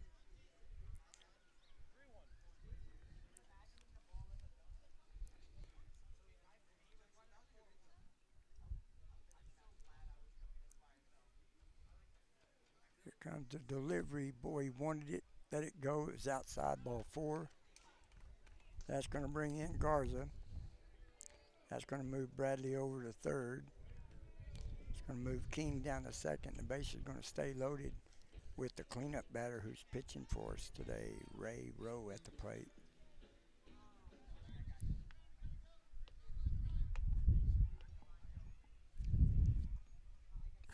Here comes the delivery. Boy, he wanted it, let it go. It was outside, ball 4. That's going to bring in Garza. That's going to move Bradley over to third. It's going to move King down to second. The base is going to stay loaded with the cleanup batter who's pitching for us today, Ray Rowe at the plate.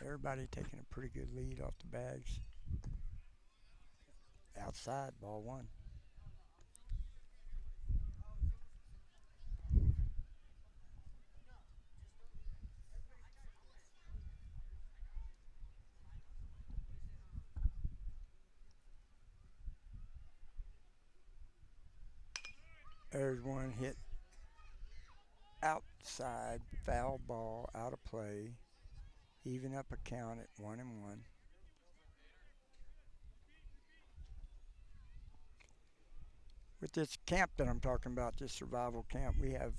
Everybody taking a pretty good lead off the bags. Outside, ball 1. There's one hit outside, foul ball, out of play. Even up a count at 1-1. With this camp that I'm talking about, this survival camp, we have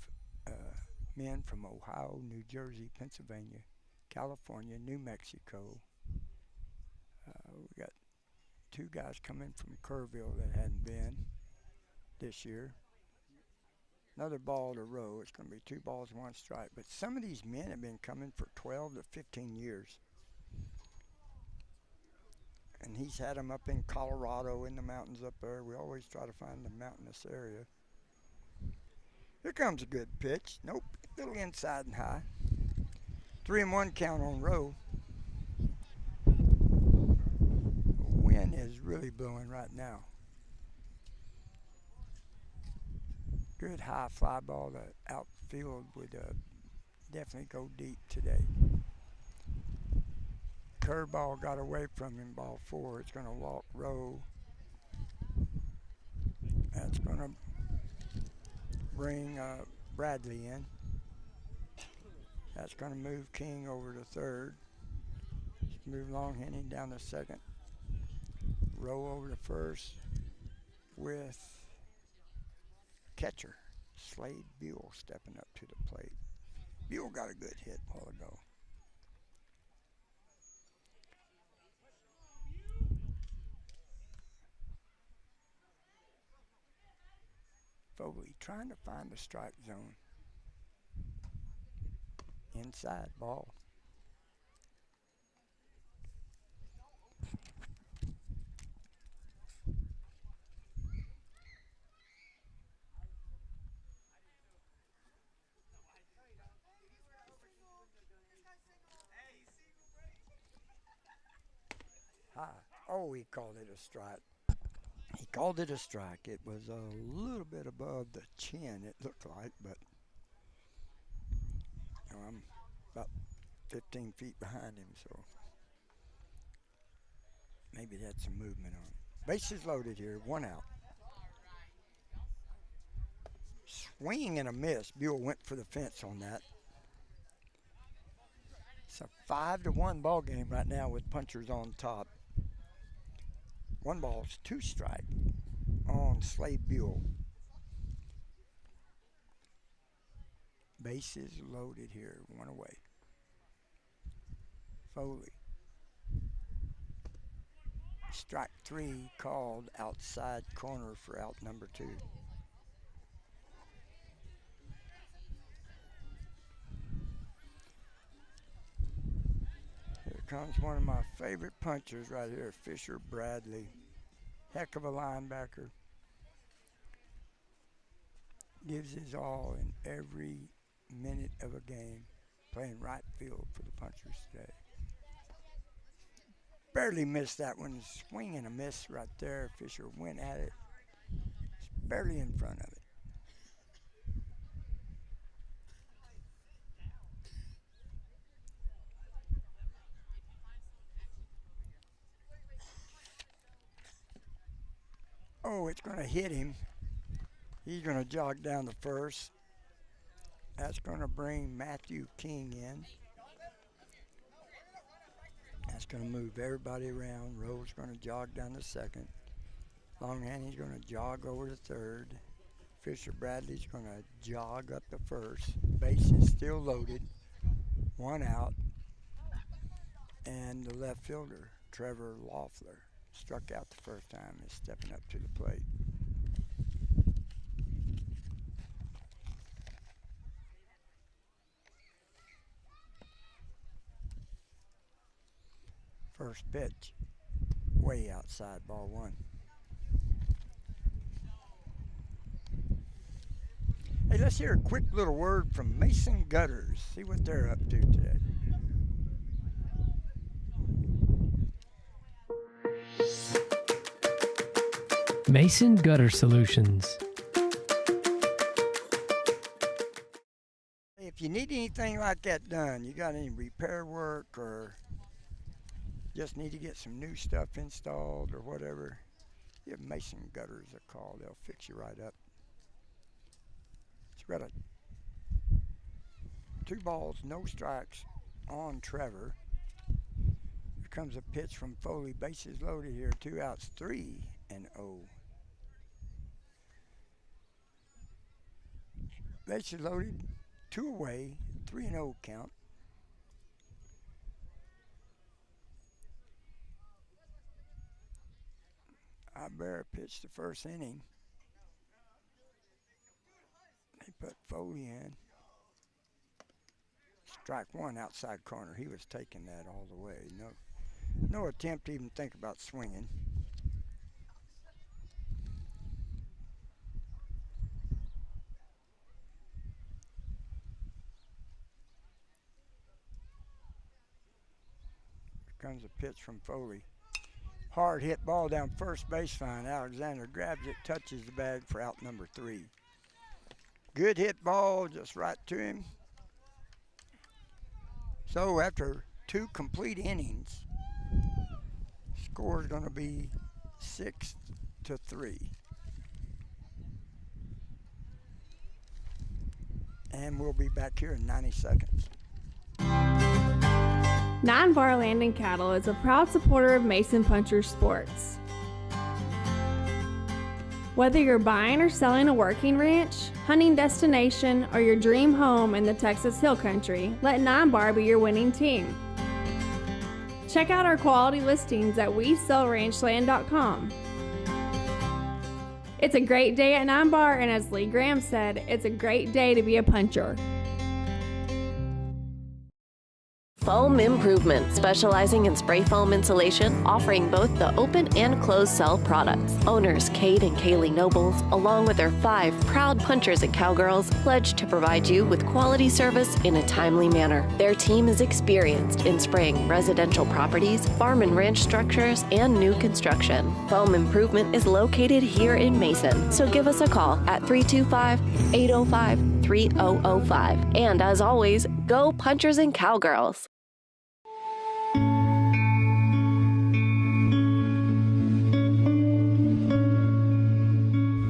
men from Ohio, New Jersey, Pennsylvania, California, New Mexico. We got 2 guys coming from Kerrville that hadn't been this year. Another ball to row. It's going to be 2 balls, 1 strike. But some of these men have been coming for 12 to 15 years. And he's had them up in Colorado, in the mountains up there. We always try to find the mountainous area. Here comes a good pitch. Nope, a little inside and high. 3-1 count on row. The wind is really blowing right now. Good high fly ball. The outfield would definitely go deep today. Curveball got away from him, ball 4. It's going to walk Rowe. That's going to bring Bradley in. That's going to move King over to third. Move Longhenning down to second. Rowe over to first with catcher Slade Buell stepping up to the plate. Buell got a good hit a while ago. Foley trying to find the strike zone. Inside ball. high. Oh, he called it a strike. He called it a strike. It was a little bit above the chin, it looked like, but I'm about 15 feet behind him, so maybe that's some movement on it. Bases loaded here, 1 out. Swing and a miss. Buell went for the fence on that. It's a 5-1 ball game right now with punchers on top. 1 ball's 2 strike on Slade Buell. Bases loaded here, 1 away. Foley. Strike 3 called outside corner for out number 2. Here comes one of my favorite punchers right here, Fisher Bradley. Heck of a linebacker. Gives his all in every minute of a game, playing right field for the punchers today. Barely missed that one. Swing and a miss right there. Fisher went at it. It's barely in front of it. Oh, it's going to hit him. He's going to jog down the first. That's going to bring Matthew King in. That's going to move everybody around. Rowe's going to jog down the second. Longhand, going to jog over the third. Fisher Bradley's going to jog up the first. Base is still loaded. 1 out. And the left fielder, Trevor Loeffler, struck out the first time, is stepping up to the plate. First pitch, way outside, ball 1. Hey, let's hear a quick little word from Mason Gutters. See what they're up to today. Mason Gutter Solutions. If you need anything like that done, you got any repair work or just need to get some new stuff installed or whatever, give Mason Gutters a call. They'll fix you right up. It's got 2 balls, no strikes on Trevor. Here comes a pitch from Foley. Bases loaded here. 2 outs, 3-0. Bases loaded, 2 away, 3-0 count. Bear pitched the first inning. They put Foley in. Strike 1 outside corner. He was taking that all the way. No attempt to even think about swinging. Here comes a pitch from Foley. Hard hit ball down first baseline. Alexander grabs it, touches the bag for out number 3. Good hit ball, just right to him. So after 2 complete innings, score is going to be 6-3. And we'll be back here in 90 seconds. 9 Bar Land and Cattle is a proud supporter of Mason Puncher Sports. Whether you're buying or selling a working ranch, hunting destination, or your dream home in the Texas Hill Country, let 9 Bar be your winning team. Check out our quality listings at WeSellRanchland.com. It's a great day at 9 Bar, and as Lee Graham said, it's a great day to be a puncher. Foam Improvement, specializing in spray foam insulation, offering both the open and closed cell products. Owners Kate and Kaylee Nobles, along with their 5 proud punchers and cowgirls, pledge to provide you with quality service in a timely manner. Their team is experienced in spraying residential properties, farm and ranch structures, and new construction. Foam Improvement is located here in Mason, so give us a call at 325-805-3005. And as always, go punchers and cowgirls.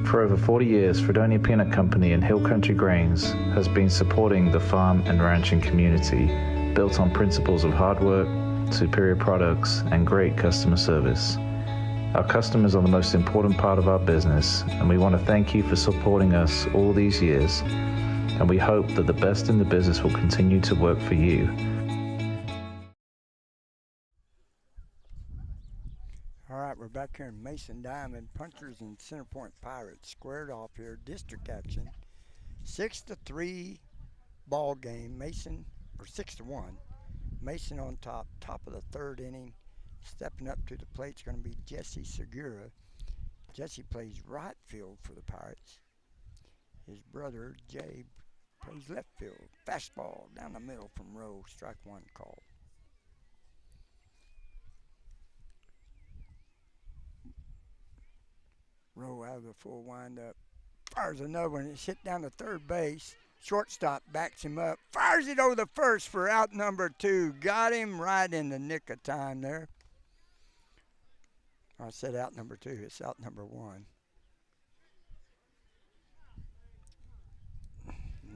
For over 40 years, Fredonia Peanut Company and Hill Country Grains has been supporting the farm and ranching community, built on principles of hard work, superior products, and great customer service. Our customers are the most important part of our business, and we want to thank you for supporting us all these years, and we hope that the best in the business will continue to work for you. All right, we're back here in Mason Diamond. Punchers and Center Point Pirates squared off here. District action. 6-3 ball game. Mason, or 6-1. Mason on top. Top of the third inning. Stepping up to the plate is going to be Jesse Segura. Jesse plays right field for the Pirates. His brother, Jay, plays left field. Fastball down the middle from Rowe. Strike one called. Rowe out of the full windup. Fires another one. It's hit down to third base. Shortstop backs him up. Fires it over the first for out number 2. Got him right in the nick of time there. I said out number 2. It's out number 1.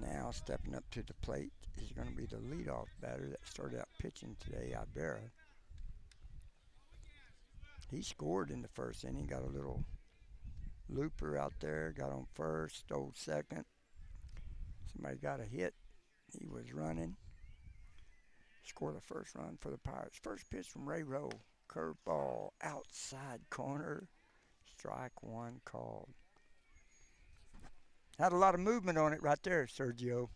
Now stepping up to the plate is going to be the leadoff batter that started out pitching today, Ibarra. He scored in the first inning. Got a little looper out there, got on first, stole second. Somebody got a hit. He was running. Scored the first run for the Pirates. First pitch from Ray Rowe. Curveball, outside corner. Strike one called. Had a lot of movement on it right there, Sergio.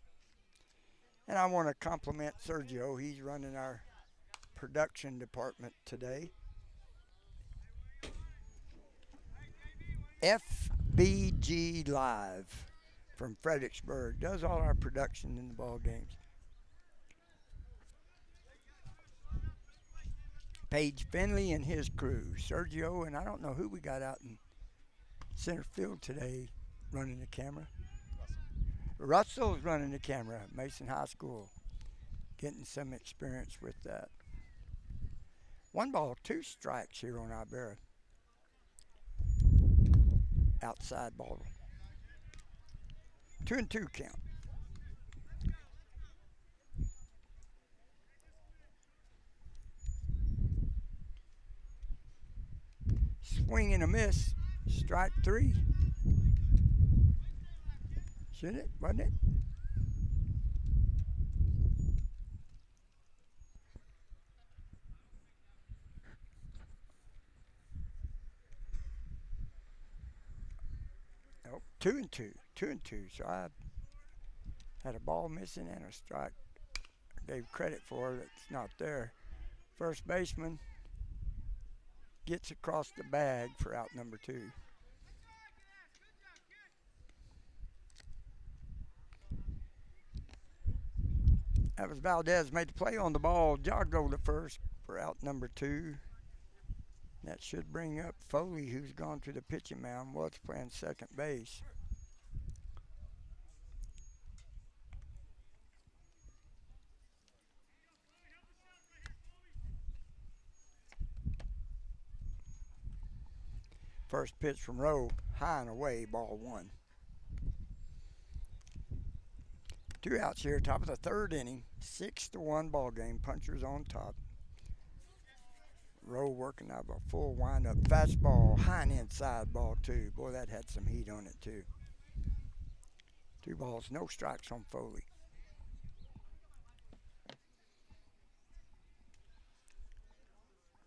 And I want to compliment Sergio. He's running our production department today. FBG Live from Fredericksburg does all our production in the ball games. Paige Finley and his crew, Sergio, and I don't know who we got out in center field today running the camera. Russell's running the camera at Mason High School, getting some experience with that. 1-2 strikes here on Ibarra. Outside ball. 2-2 count. Swing and a miss. Strike 3. Shouldn't it? Wasn't it? Nope. 2-2. 2-2. So I had a ball missing and a strike. I gave credit for it. It's not there. First baseman gets across the bag for out number 2. That was Valdez made the play on the ball. Jogged over to first for out number 2. That should bring up Foley, who's gone to the pitching mound, was playing second base. First pitch from Rowe, high and away, ball 1. 2 outs here, top of the third inning. 6-1 ball game. Punchers on top. Rowe working out of a full windup. Fastball, high and inside, ball 2. Boy, that had some heat on it too. 2 balls, no strikes on Foley.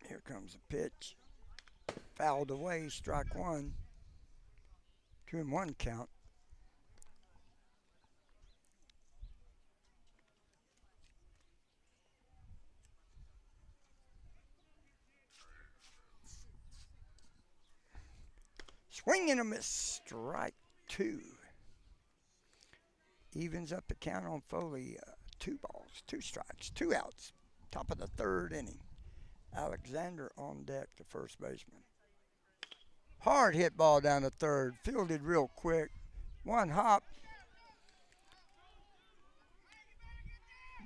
Here comes the pitch. Fouled away, strike 1. 2-1 count. Swing and a miss. Strike 2. Evens up the count on Foley. 2 balls, 2 strikes, 2 outs. Top of the 3rd inning. Alexander on deck, the first baseman. Hard hit ball down the 3rd. Fielded real quick. 1 hop.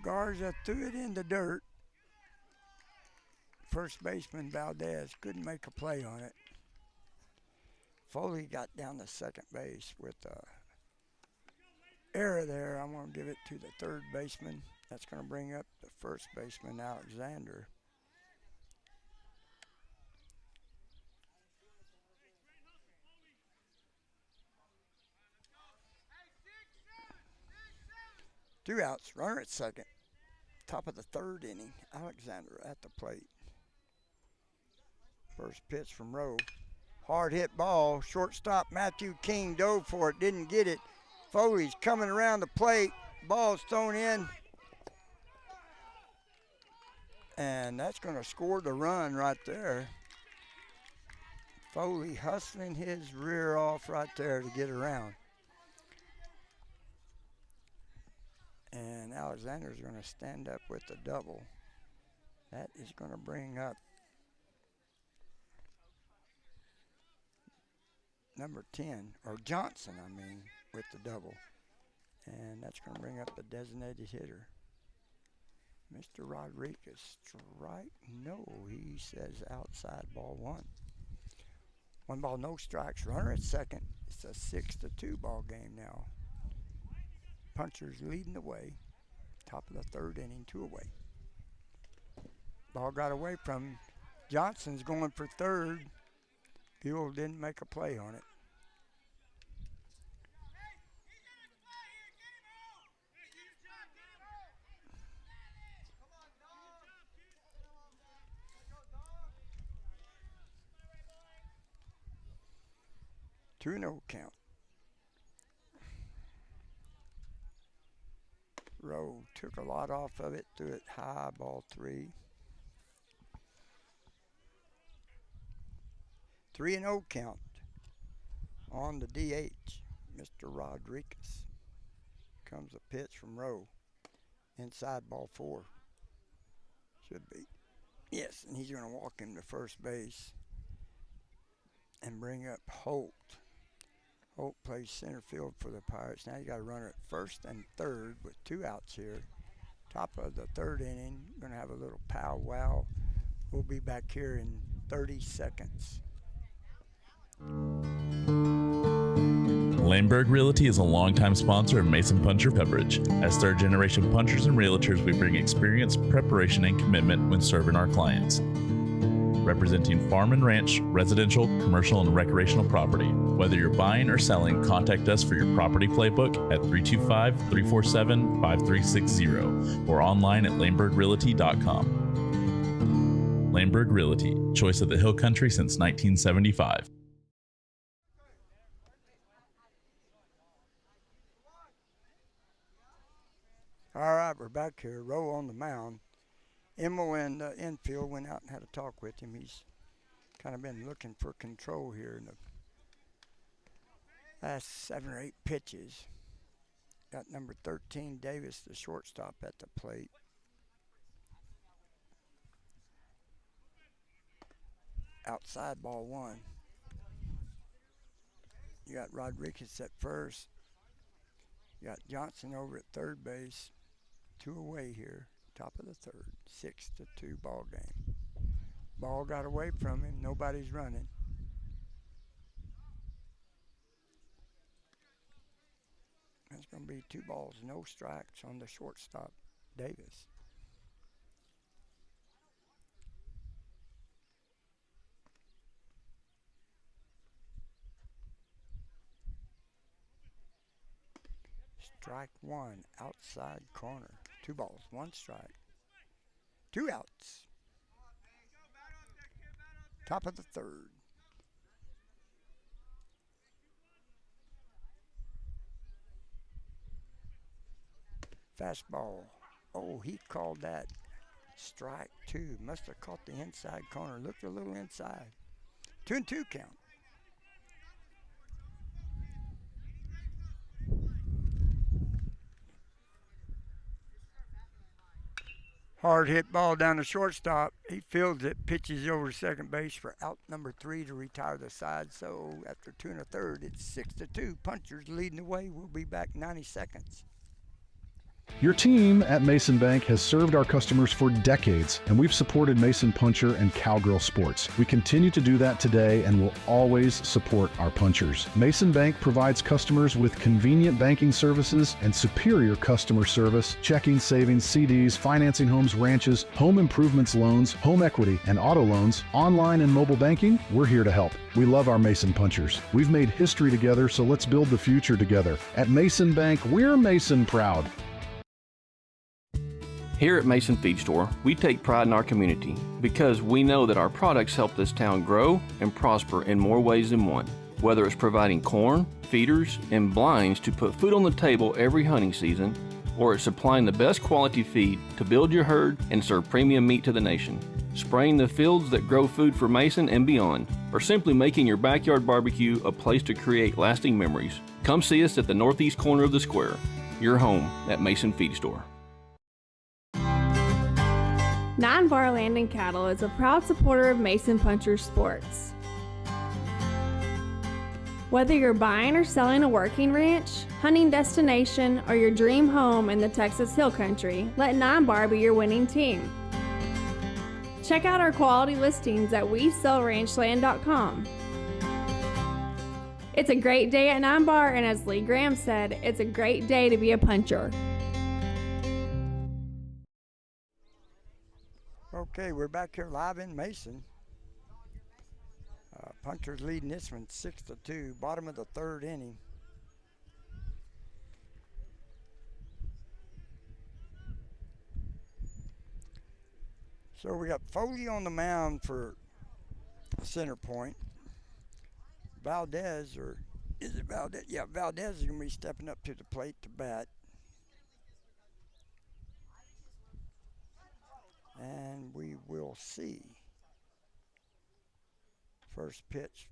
Garza threw it in the dirt. First baseman Valdez couldn't make a play on it. Foley got down to second base with error there. I'm going to give it to the 3rd baseman. That's going to bring up the first baseman, Alexander. Two outs, runner at second. Top of the 3rd inning. Alexander at the plate. First pitch from Rowe. Hard hit ball. Shortstop Matthew King dove for it, didn't get it. Foley's coming around the plate. Ball's thrown in. And that's going to score the run right there. Foley hustling his rear off right there to get around. And Alexander's going to stand up with the double. That is going to bring up number 10, or Johnson, with the double. And that's going to bring up the designated hitter, Mr. Rodriguez. Strike? No, he says outside, ball 1. 1 ball, no strikes. Runner at second. It's a 6-2 ball game now. Punchers leading the way. Top of the 3rd inning, 2 away. Ball got away from him. Johnson's going for 3rd. Buell didn't make a play on it. Two no count. Rowe took a lot off of it, threw it high, ball 3. 3-0 count on the DH, Mr. Rodriguez. Comes a pitch from Rowe. Inside, ball 4. Should be. Yes, and he's going to walk him to first base and bring up Holt. Holt plays center field for the Pirates. Now you got a runner at first and 3rd with 2 outs here. Top of the 3rd inning. Going to have a little powwow. We'll be back here in 30 seconds. Lamberg Realty is a longtime sponsor of Mason Puncher Beverage. As third-generation punchers and realtors, we bring experience, preparation, and commitment when serving our clients. Representing farm and ranch, residential, commercial, and recreational property. Whether you're buying or selling, contact us for your property playbook at 325-347-5360 or online at lambergrealty.com. Lamberg Realty, choice of the Hill Country since 1975. All right, we're back here. Rowe on the mound. Emil in the infield went out and had a talk with him. He's kind of been looking for control here in the last 7 or 8 pitches. Got number 13, Davis, the shortstop, at the plate. Outside, ball 1. You got Rodriguez at first. You got Johnson over at third base. 2 away here. Top of the 3rd. 6-2 ball game. Ball got away from him. Nobody's running. That's going to be 2 balls, no strikes on the shortstop, Davis. Strike 1, outside corner. 2 balls, 1 strike. 2 outs. Top of the 3rd. Fastball. Oh, he called that strike 2. Must have caught the inside corner. Looked a little inside. 2-2 count. Hard hit ball down the shortstop. He fields it, pitches over to second base for out number 3 to retire the side. So after 2 1/3, it's 6-2. Punchers leading the way. We'll be back 90 seconds. Your team at Mason Bank has served our customers for decades, and we've supported Mason Puncher and Cowgirl Sports. We continue to do that today and will always support our punchers. Mason Bank provides customers with convenient banking services and superior customer service, checking, savings, CDs, financing homes, ranches, home improvements loans, home equity, and auto loans, online and mobile banking. We're here to help. We love our Mason Punchers. We've made history together, so let's build the future together. At Mason Bank, we're Mason proud. Here at Mason Feed Store, we take pride in our community because we know that our products help this town grow and prosper in more ways than one. Whether it's providing corn, feeders, and blinds to put food on the table every hunting season, or it's supplying the best quality feed to build your herd and serve premium meat to the nation, spraying the fields that grow food for Mason and beyond, or simply making your backyard barbecue a place to create lasting memories. Come see us at the northeast corner of the square, your home at Mason Feed Store. 9 Bar Land and Cattle is a proud supporter of Mason Puncher Sports. Whether you're buying or selling a working ranch, hunting destination, or your dream home in the Texas Hill Country, let 9 Bar be your winning team. Check out our quality listings at WeSellRanchland.com. It's a great day at 9 Bar, and as Lee Graham said, it's a great day to be a puncher. Okay, we're back here live in Mason. Punchers leading this one 6-2, bottom of the 3rd inning. So we got Foley on the mound for center point. Valdez, or is it Valdez? Yeah, Valdez is going to be stepping up to the plate to bat. And we will see. First pitch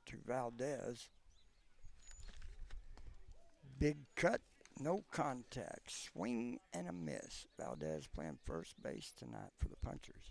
to Valdez. Big cut, no contact, swing and a miss. Valdez playing first base tonight for the Punchers.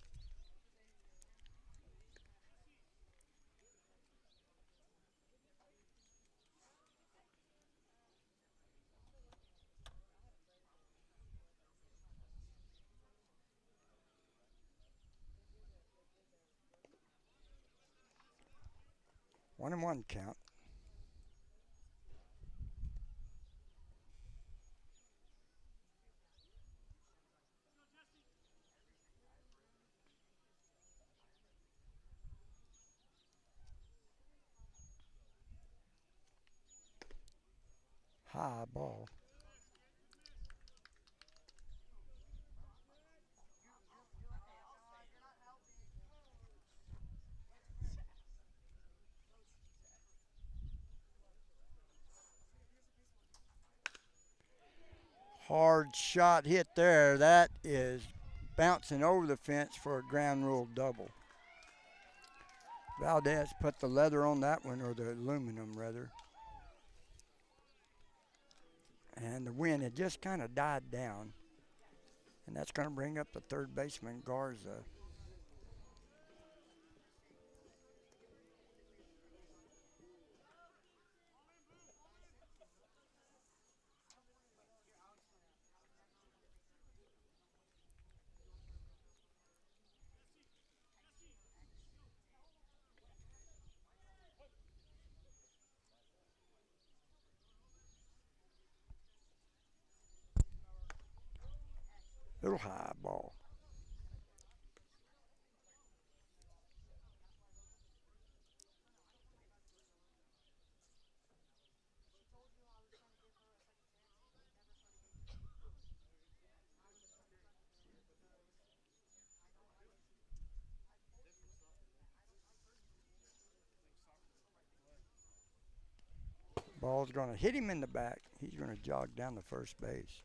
One and one count. High ball. Hard shot hit there. That is bouncing over the fence for a ground rule double. Valdez put the leather on that one, or the aluminum rather. And the wind had just kind of died down. And that's going to bring up the third baseman, Garza. Little high ball. Ball's going to hit him in the back. He's going to jog down the first base.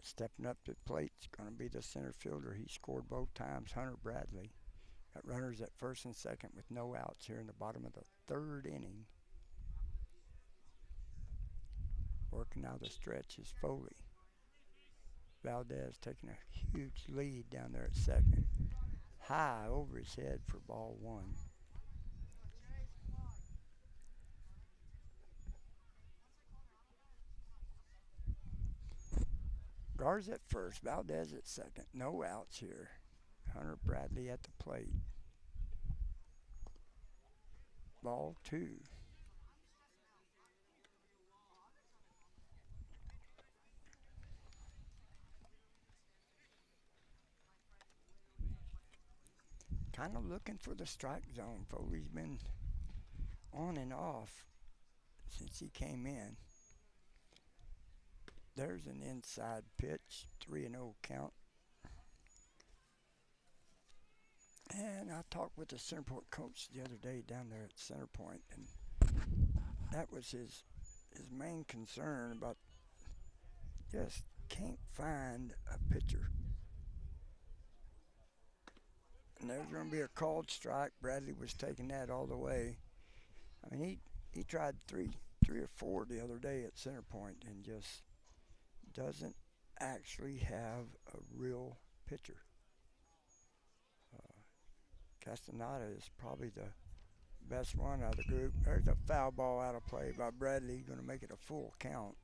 right, stepping up to the plate is going to be the center fielder. He scored both times, Hunter Bradley. Got runners at first and second with no outs here in the bottom of the third inning. Working out the stretch is Foley. Valdez taking a huge lead down there at second. High over his head for ball one. Garza at first, Valdez at second. No outs here. Hunter Bradley at the plate. Ball two. Kind of looking for the strike zone. Foley's been on and off since he came in. There's an inside pitch, 3-0 count. And I talked with the center point coach the other day down there at center point, and that was his main concern about just can't find a pitcher. And there's going to be a called strike. Bradley was taking that all the way. I mean, he tried three or four the other day at center point and just doesn't actually have a real pitcher. Castaneda is probably the best one out of the group. There's a foul ball out of play by Bradley, going to make it a full count.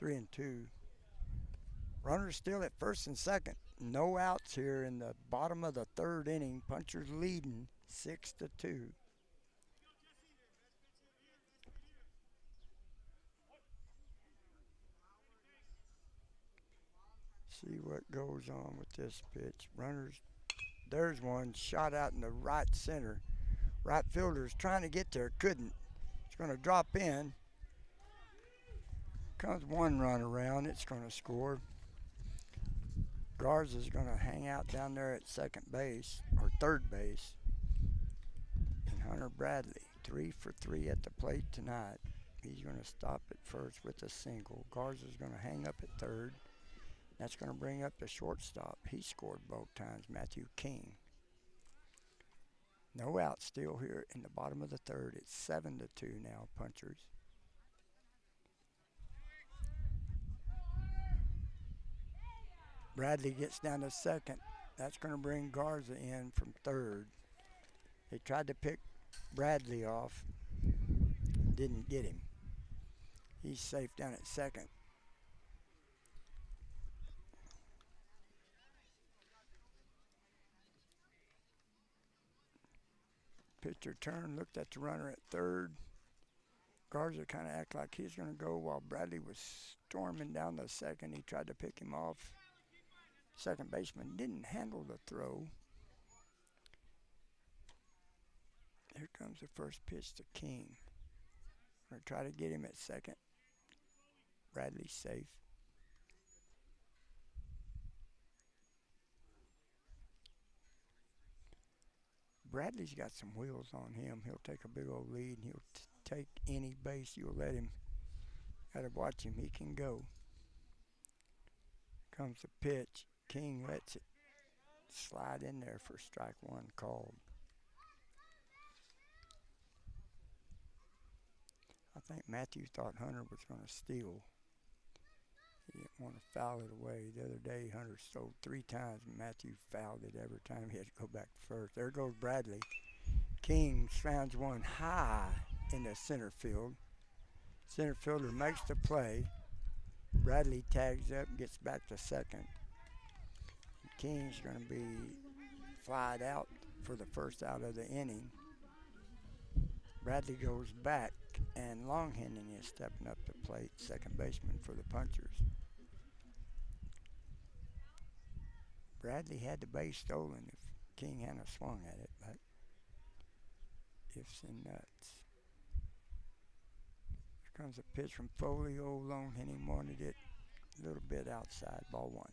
3-2. Runners still at first and second. No outs here in the bottom of the third inning. Punchers leading 6-2. See what goes on with this pitch. Runners, there's one shot out in the right center. Right fielder's trying to get there, couldn't. It's going to drop in. Comes one run around, it's going to score. Garza's going to hang out down there at second base, or third base. And Hunter Bradley, 3 for 3 at the plate tonight. He's going to stop at first with a single. Garza's going to hang up at third. That's going to bring up the shortstop. He scored both times, Matthew King. No out still here in the bottom of the third. It's 7-2 now, Punchers. Bradley gets down to second. That's going to bring Garza in from third. They tried to pick Bradley off. Didn't get him. He's safe down at second. Pitcher turned, looked at the runner at third. Garza kind of acted like he's going to go while Bradley was storming down the second. He tried to pick him off. Second baseman didn't handle the throw. Here comes the first pitch to King. Going to try to get him at second. Bradley's safe. Bradley's got some wheels on him. He'll take a big old lead, and he'll take any base you'll let him. Got to watch him. He can go. Comes the pitch. King lets it slide in there for strike one called. I think Matthew thought Hunter was going to steal. He didn't want to foul it away. The other day, Hunter stole 3 times, and Matthew fouled it every time he had to go back to first. There goes Bradley. King founds one high in the center field. Center fielder makes the play. Bradley tags up and gets back to second. King's going to be flied out for the first out of the inning. Bradley goes back, and Longhendon is stepping up to plate, second baseman for the Punchers. Bradley had the base stolen if King hadn't swung at it, but ifs and nuts. Here comes a pitch from Foley. Old Longhendon wanted it a little bit outside, ball one.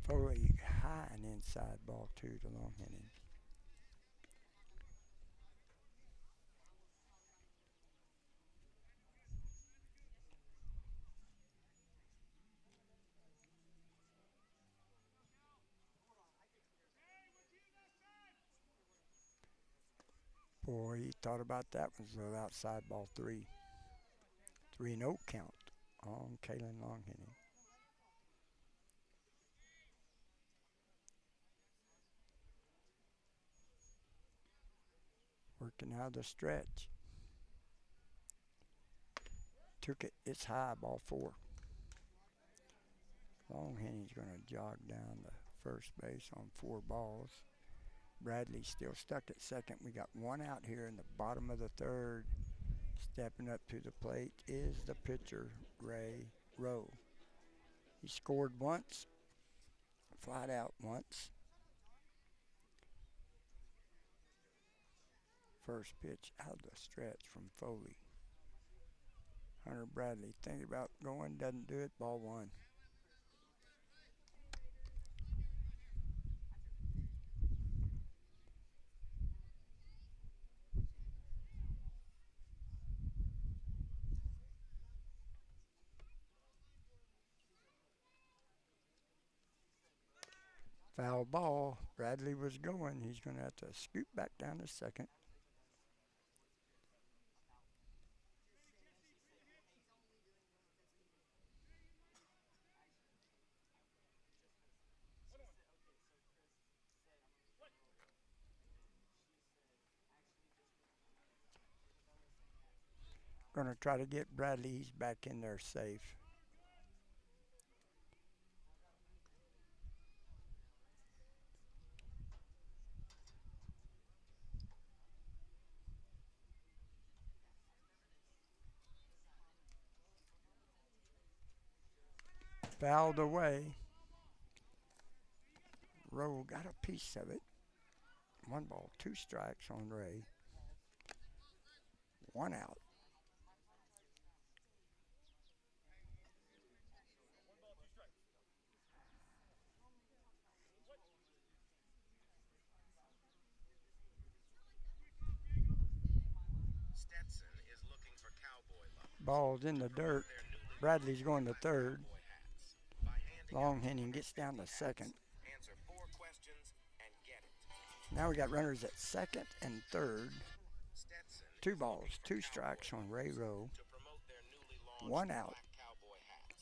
Foley high and inside ball 2 to long hitting. Boy, he thought about that one, so outside ball 3. 3-0 count on Kalen long hitting. Working out of the stretch. Took it, it's high, ball 4. Long hitting's going to jog down the first base on 4 balls. Bradley's still stuck at second. We got 1 out here in the bottom of the 3rd. Stepping up to the plate is the pitcher, Ray Rowe. He scored once, flied out once. First pitch out of the stretch from Foley. Hunter Bradley thinking about going, doesn't do it, ball 1. Foul ball. Bradley was going. He's going to have to scoot back down to second. Going to try to get Bradley. He's back in there safe. Fouled away. Rowe got a piece of it. 1 ball, 2 strikes on Ray. 1 out. Ball's in the dirt. Bradley's going to 3rd. Long hitting gets down to second. Now we got runners at second and 3rd. 2 balls, 2 strikes on Ray Rowe. 1 out.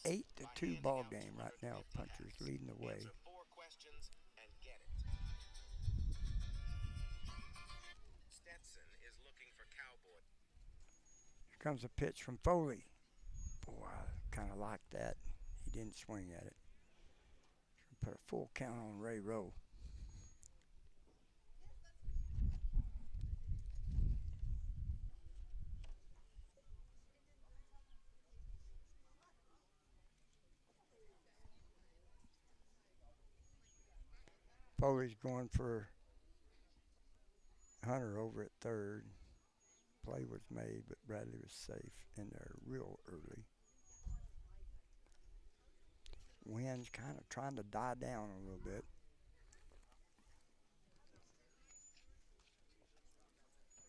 8-2 ball game right now. Punchers leading the way. Here comes a pitch from Foley. Boy, I kind of like that. He didn't swing at it. Put a full count on Ray Rowe. Foley's going for Hunter over at 3rd. Play was made, but Bradley was safe in there real early. Wind's kind of trying to die down a little bit.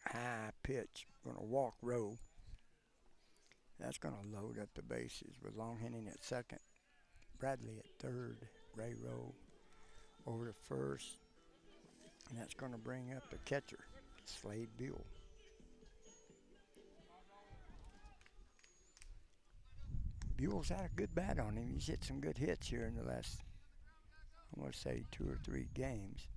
High pitch, going to walk Rowe. That's going to load up the bases with long hitting at second. Bradley at 3rd. Ray Rowe over to 1st. And that's going to bring up the catcher, Slade Buell. Buell's had a good bat on him. He's hit some good hits here in the last, I want to say, 2 or 3 games.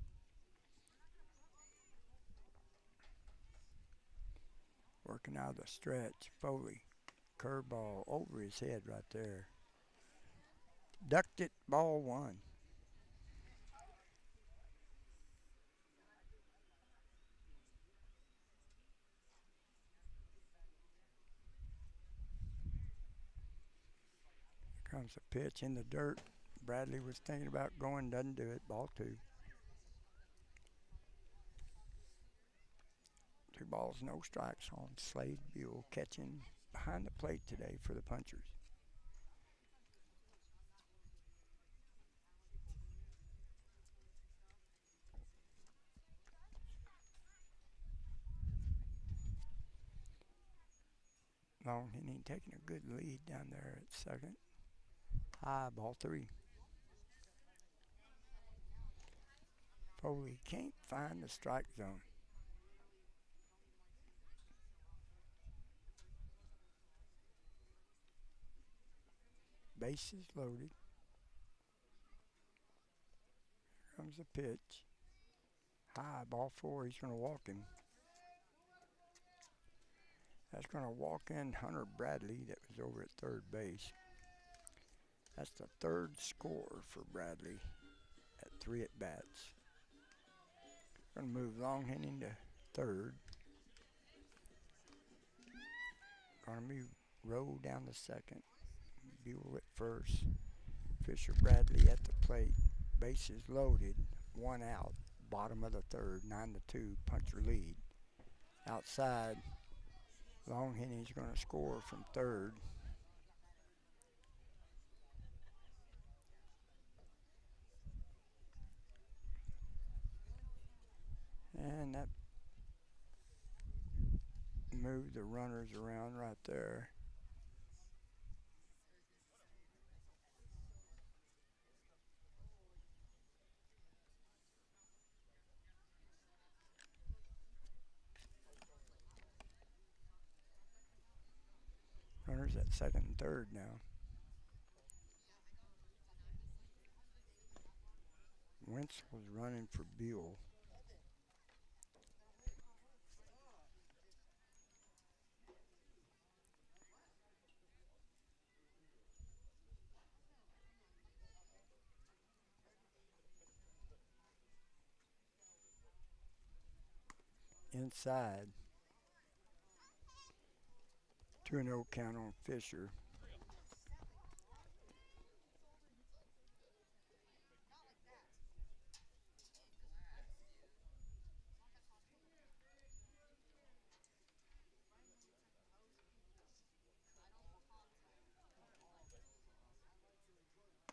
Working out of the stretch. Foley, curveball over his head right there. Ducked it, ball 1. Here comes a pitch in the dirt. Bradley was thinking about going, doesn't do it, ball 2. 2 balls, no strikes on Slade Buell, catching behind the plate today for the Punchers. Long inning, taking a good lead down there at second. High, ball 3. Foley can't find the strike zone. Bases loaded. Here comes the pitch. High, ball 4. He's going to walk him. That's going to walk in Hunter Bradley that was over at third base. That's the third score for Bradley at 3 at-bats. Going to move Long inning to third. Going to move Rowe down to second. Buell at first. Fisher Bradley at the plate. Bases loaded. 1 out. Bottom of the third. 9-2. Puncher lead. Outside. Long inning's going to score from third. And that moved the runners around right there. Runners at second and third now. Wentz was running for Buell. Inside. 2-0 count on Fisher.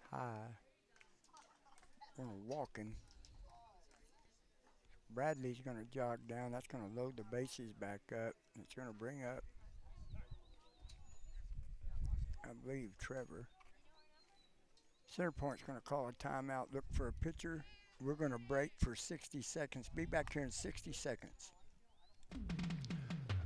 High. Going to walk him. Bradley's going to jog down. That's going to load the bases back up. It's going to bring up, I believe, Trevor. Center Point's going to call a timeout, look for a pitcher. We're going to break for 60 seconds. Be back here in 60 seconds.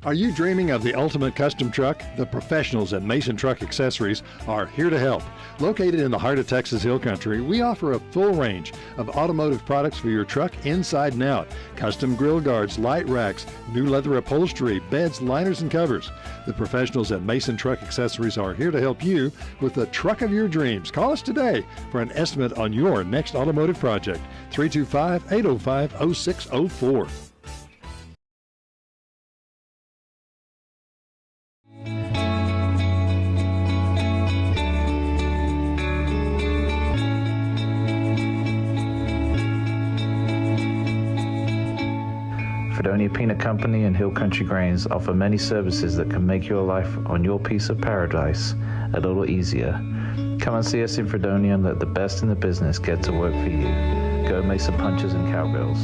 Are you dreaming of the ultimate custom truck? The professionals at Mason Truck Accessories are here to help. Located in the heart of Texas Hill Country, we offer a full range of automotive products for your truck inside and out. Custom grill guards, light racks, new leather upholstery, beds, liners, and covers. The professionals at Mason Truck Accessories are here to help you with the truck of your dreams. Call us today for an estimate on your next automotive project. 325-805-0604. Fredonia Peanut Company and Hill Country Grains offer many services that can make your life on your piece of paradise a little easier. Come and see us in Fredonia and let the best in the business get to work for you. Go Mason Punchers and Cowgirls.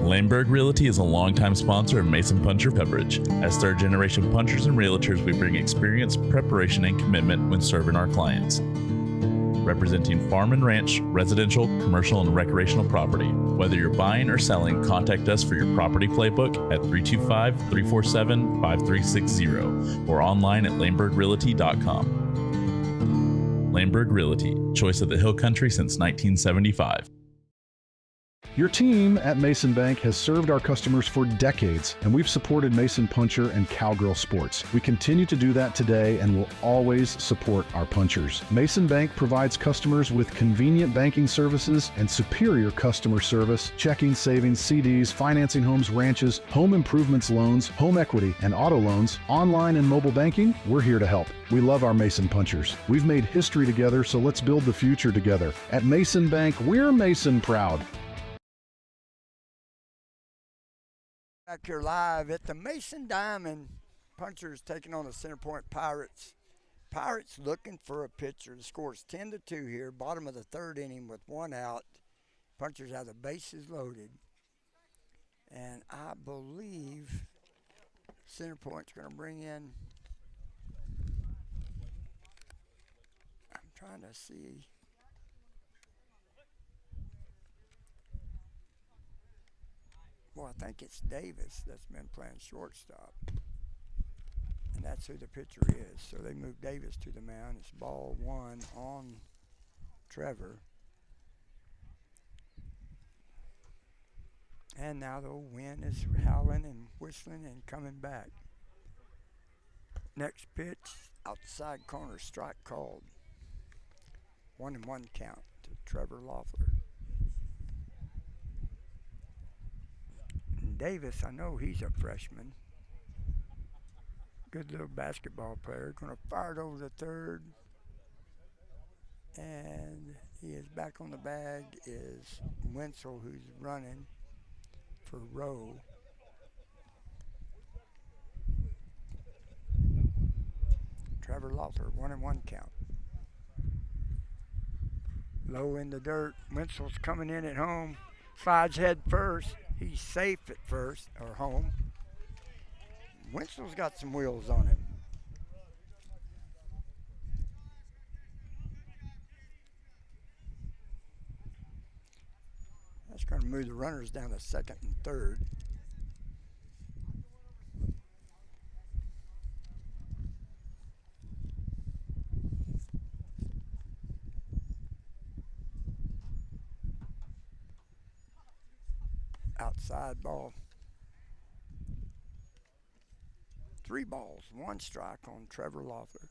Laneburg Realty is a longtime sponsor of Mason Puncher Beverage. As third-generation punchers and realtors, we bring experience, preparation, and commitment when serving our clients. Representing farm and ranch, residential, commercial, and recreational property. Whether you're buying or selling, contact us for your property playbook at 325-347-5360 or online at laneburgrealty.com. Laneburg Realty, choice of the Hill Country since 1975. Your team at Mason Bank has served our customers for decades, and we've supported Mason Puncher and Cowgirl Sports. We continue to do that today and will always support our punchers. Mason Bank provides customers with convenient banking services and superior customer service, checking, savings, CDs, financing homes, ranches, home improvements loans, home equity, and auto loans, online and mobile banking. We're here to help. We love our Mason Punchers. We've made history together, so let's build the future together. At Mason Bank, we're Mason proud. Back here live at the Mason Diamond. Punchers taking on the Center Point Pirates. Pirates looking for a pitcher. The score is 10-2 here. Bottom of the third inning with 1 out. Punchers have the bases loaded. And I believe center point's going to bring in, I'm trying to see. Well, I think it's Davis that's been playing shortstop. And that's who the pitcher is. So they moved Davis to the mound. It's ball one on Trevor. And now the wind is howling and whistling and coming back. Next pitch, outside corner, strike called. 1-1 count to Trevor Loeffler. And Davis, I know he's a freshman. Good little basketball player. Going to fire it over the third. And he is back on the bag is Wenzel, who's running for Rowe. Trevor Loeffler, 1-1 count. Low in the dirt. Wenzel's coming in at home. Slides head first. He's safe at first, or home. Wenzel's got some wheels on him. That's going to move the runners down to second and third. Outside ball. 3 balls, 1 strike on Trevor Loeffler.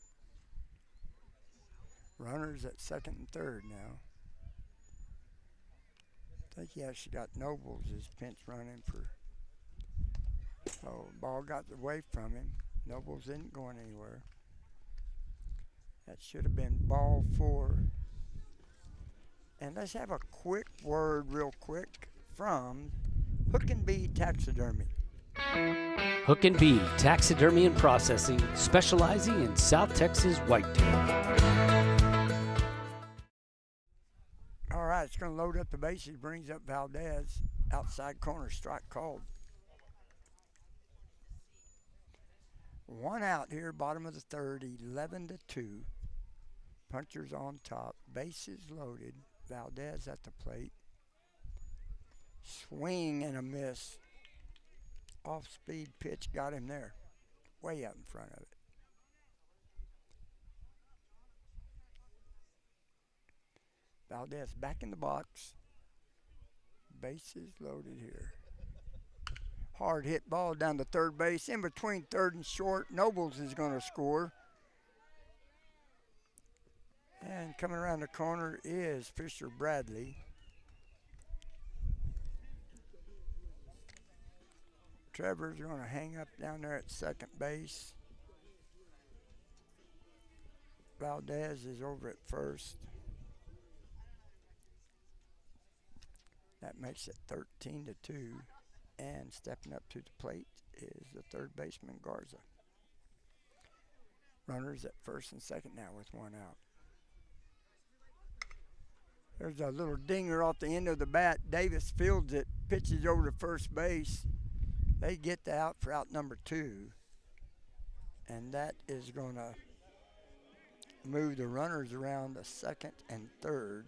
Runners at second and third now. I think he actually got Nobles as pinch running for. Oh, ball got away from him. Nobles isn't going anywhere. That should have been ball 4. And let's have a quick word real quick from Hook and Bee Taxidermy. Hook and Bee Taxidermy and Processing, specializing in South Texas whitetail. All right, it's going to load up the bases, brings up Valdez. Outside corner, strike called. 1 out here, bottom of the third, 11-2. Punchers on top, bases loaded. Valdez at the plate. Swing and a miss. Off-speed pitch got him there, way out in front of it. Valdez back in the box. Bases loaded here. Hard hit ball down to third base. In between third and short. Nobles is going to score. And coming around the corner is Fisher Bradley. Trevor's going to hang up down there at second base. Valdez is over at first. That makes it 13-2. And stepping up to the plate is the third baseman, Garza. Runners at first and second now with 1 out. There's a little dinger off the end of the bat. Davis fields it, pitches over to first base. They get the out for out number 2. And that is going to move the runners around to second and third.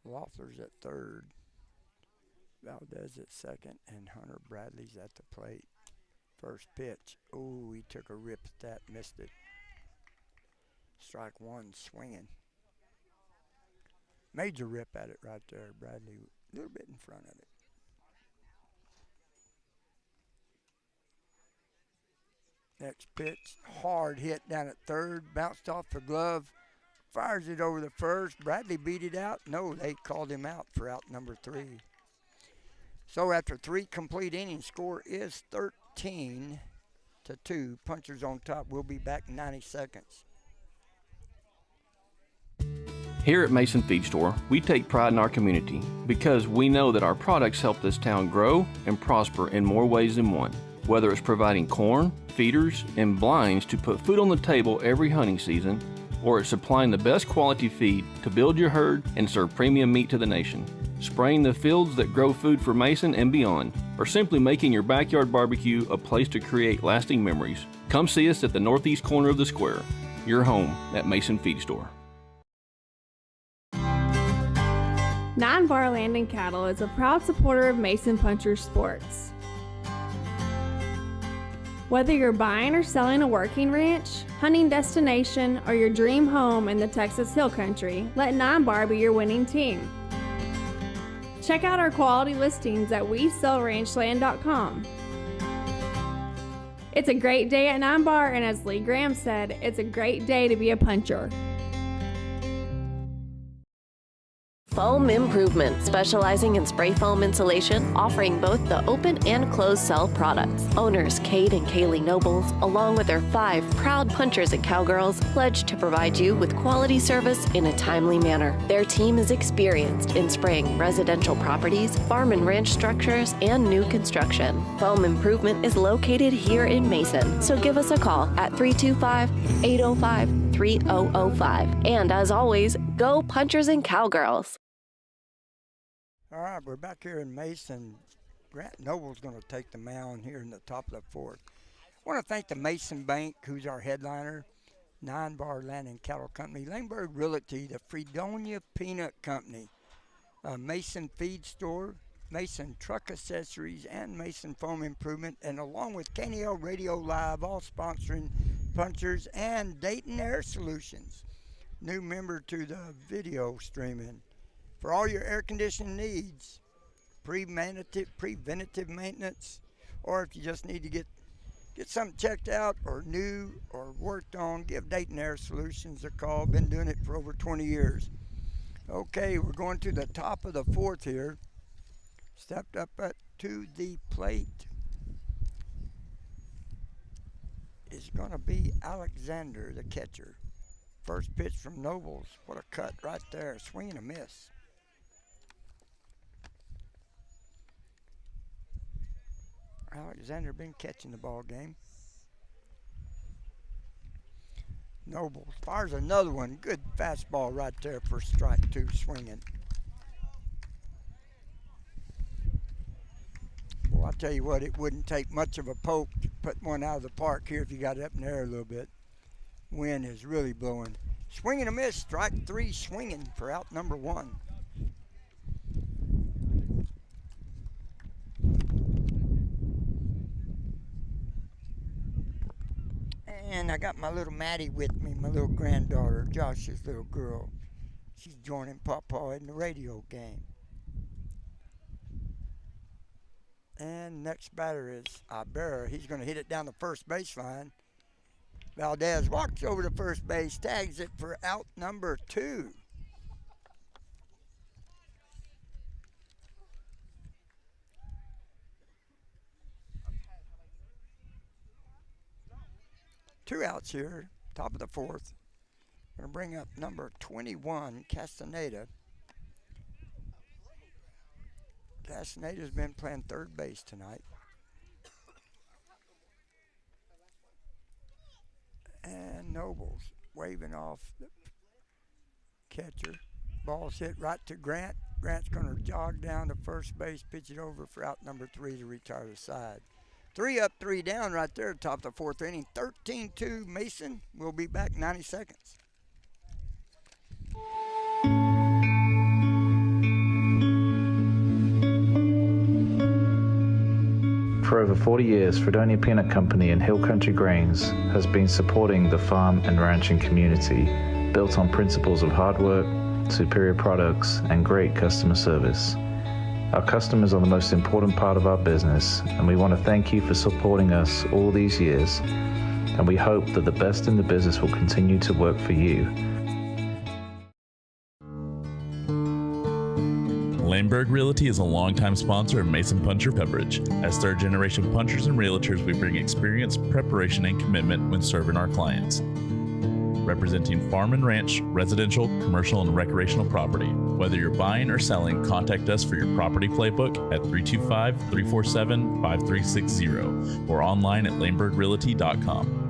Loeffler's at third. Valdez at second, and Hunter Bradley's at the plate. First pitch. Oh, he took a rip at that, missed it. Strike 1, swinging. Major rip at it right there. Bradley a little bit in front of it. Next pitch, hard hit down at third, bounced off the glove, fires it over the first. Bradley beat it out. No, they called him out for out number 3. So after 3 complete innings, score is 13-2. Punchers on top. We'll be back in 90 seconds. Here at Mason Feed Store, we take pride in our community because we know that our products help this town grow and prosper in more ways than one. Whether it's providing corn, feeders, and blinds to put food on the table every hunting season, or it's supplying the best quality feed to build your herd and serve premium meat to the nation, spraying the fields that grow food for Mason and beyond, or simply making your backyard barbecue a place to create lasting memories, come see us at the northeast corner of the square, your home at Mason Feed Store. 9 Bar Land and Cattle is a proud supporter of Mason Puncher Sports. Whether you're buying or selling a working ranch, hunting destination, or your dream home in the Texas Hill Country, let 9 Bar be your winning team. Check out our quality listings at WeSellRanchland.com. It's a great day at 9 Bar, and as Lee Graham said, it's a great day to be a puncher. Foam Improvement, specializing in spray foam insulation, offering both the open and closed cell products. Owners Kate and Kaylee Nobles, along with their 5 proud punchers and cowgirls, pledge to provide you with quality service in a timely manner. Their team is experienced in spraying residential properties, farm and ranch structures, and new construction. Foam Improvement is located here in Mason, so give us a call at 325-805-3005. And as always, go punchers and cowgirls. All right, we're back here in Mason. Grant Noble's going to take the mound here in the top of the 4th. I want to thank the Mason Bank, who's our headliner, 9 Bar Land and Cattle Company, Langberg Realty, the Fredonia Peanut Company, Mason Feed Store, Mason Truck Accessories, and Mason Foam Improvement, and along with KNEL Radio Live, all sponsoring punchers, and Dayton Air Solutions, new member to the video streaming. For all your air conditioning needs, preventative maintenance, or if you just need to get something checked out or new or worked on, give Dayton Air Solutions a call. Been doing it for over 20 years. Okay, we're going to the top of the 4th here. Stepped up to the plate is going to be Alexander, the catcher. First pitch from Nobles. What a cut right there. Swing and a miss. Alexander been catching the ball game. Nobles fires another one. Good fastball right there for strike 2, swinging. Well, I'll tell you what, it wouldn't take much of a poke to put one out of the park here if you got it up in the air a little bit. Wind is really blowing. Swing and a miss. Strike 3, swinging for out number 1. And I got my little Maddie with me, my little granddaughter, Josh's little girl. She's joining Pawpaw in the radio game. And next batter is Ibarra. He's going to hit it down the first baseline. Valdez walks over to first base, tags it for out number 2. Two outs here, top of the 4th. Going to bring up number 21, Castaneda. Castaneda's been playing third base tonight. And Nobles waving off the catcher. Ball's hit right to Grant. Grant's going to jog down to first base, pitch it over for out number 3 to retire the side. 3 up, 3 down right there, top of the 4th inning. 13-2 Mason. We'll be back 90 seconds. For over 40 years, Fredonia Peanut Company and Hill Country Grains has been supporting the farm and ranching community, built on principles of hard work, superior products, and great customer service. Our customers are the most important part of our business, and we want to thank you for supporting us all these years, and we hope that the best in the business will continue to work for you. Langberg Realty is a longtime sponsor of Mason Puncher Beverage. As third-generation punchers and realtors, we bring experience, preparation, and commitment when serving our clients. representing farm and ranch, residential, commercial, and recreational property. Whether you're buying or selling, contact us for your property playbook at 325-347-5360 or online at laneburgrealty.com.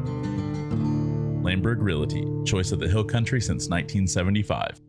Laneburg Realty, choice of the Hill Country since 1975.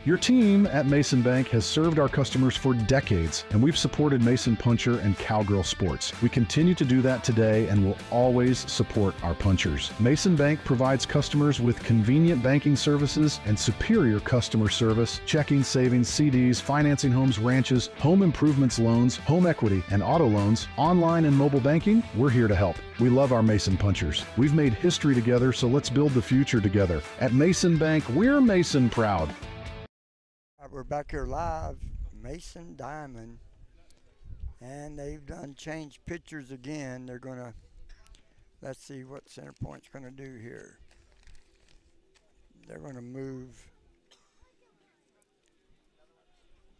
Your team at Mason Bank has served our customers for decades, and we've supported Mason Puncher and Cowgirl Sports. We continue to do that today and will always support our punchers. Mason Bank provides customers with convenient banking services and superior customer service, checking, savings, CDs, financing homes, ranches, home improvements loans, home equity, and auto loans, online and mobile banking. We're here to help. We love our Mason Punchers. We've made history together, so let's build the future together. At Mason Bank, we're Mason proud. We're back here live, Mason Diamond, and they've done changed pictures again. They're gonna, let's see what Center Point's gonna do here. They're gonna move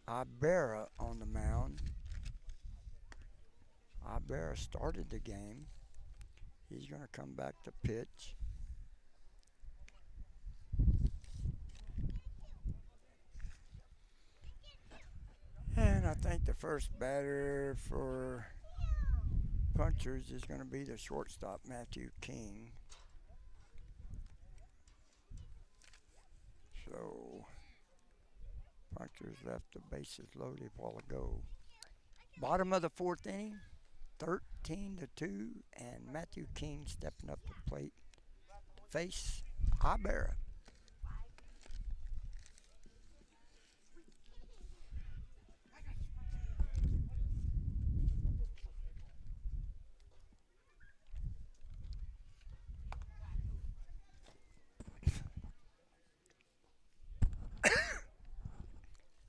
Ibarra on the mound. Ibarra started the game. He's gonna come back to pitch. And I think the first batter for Punchers is going to be the shortstop, Matthew King. So, Punchers left the bases loaded a while ago. Bottom of the fourth inning, 13-2, and Matthew King stepping up to the plate to face Ibarra.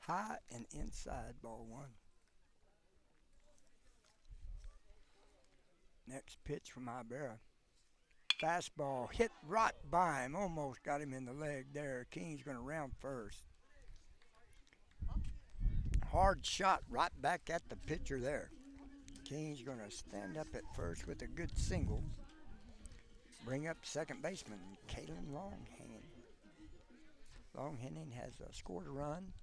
High and inside, ball one. Next pitch from Ibarra. Fastball hit right by him, almost got him in the leg there. King's going to round first. Hard shot right back at the pitcher there. King's going to stand up at first with a good single. Bring up second baseman, Kalen Longhan. Longhan has scored a run.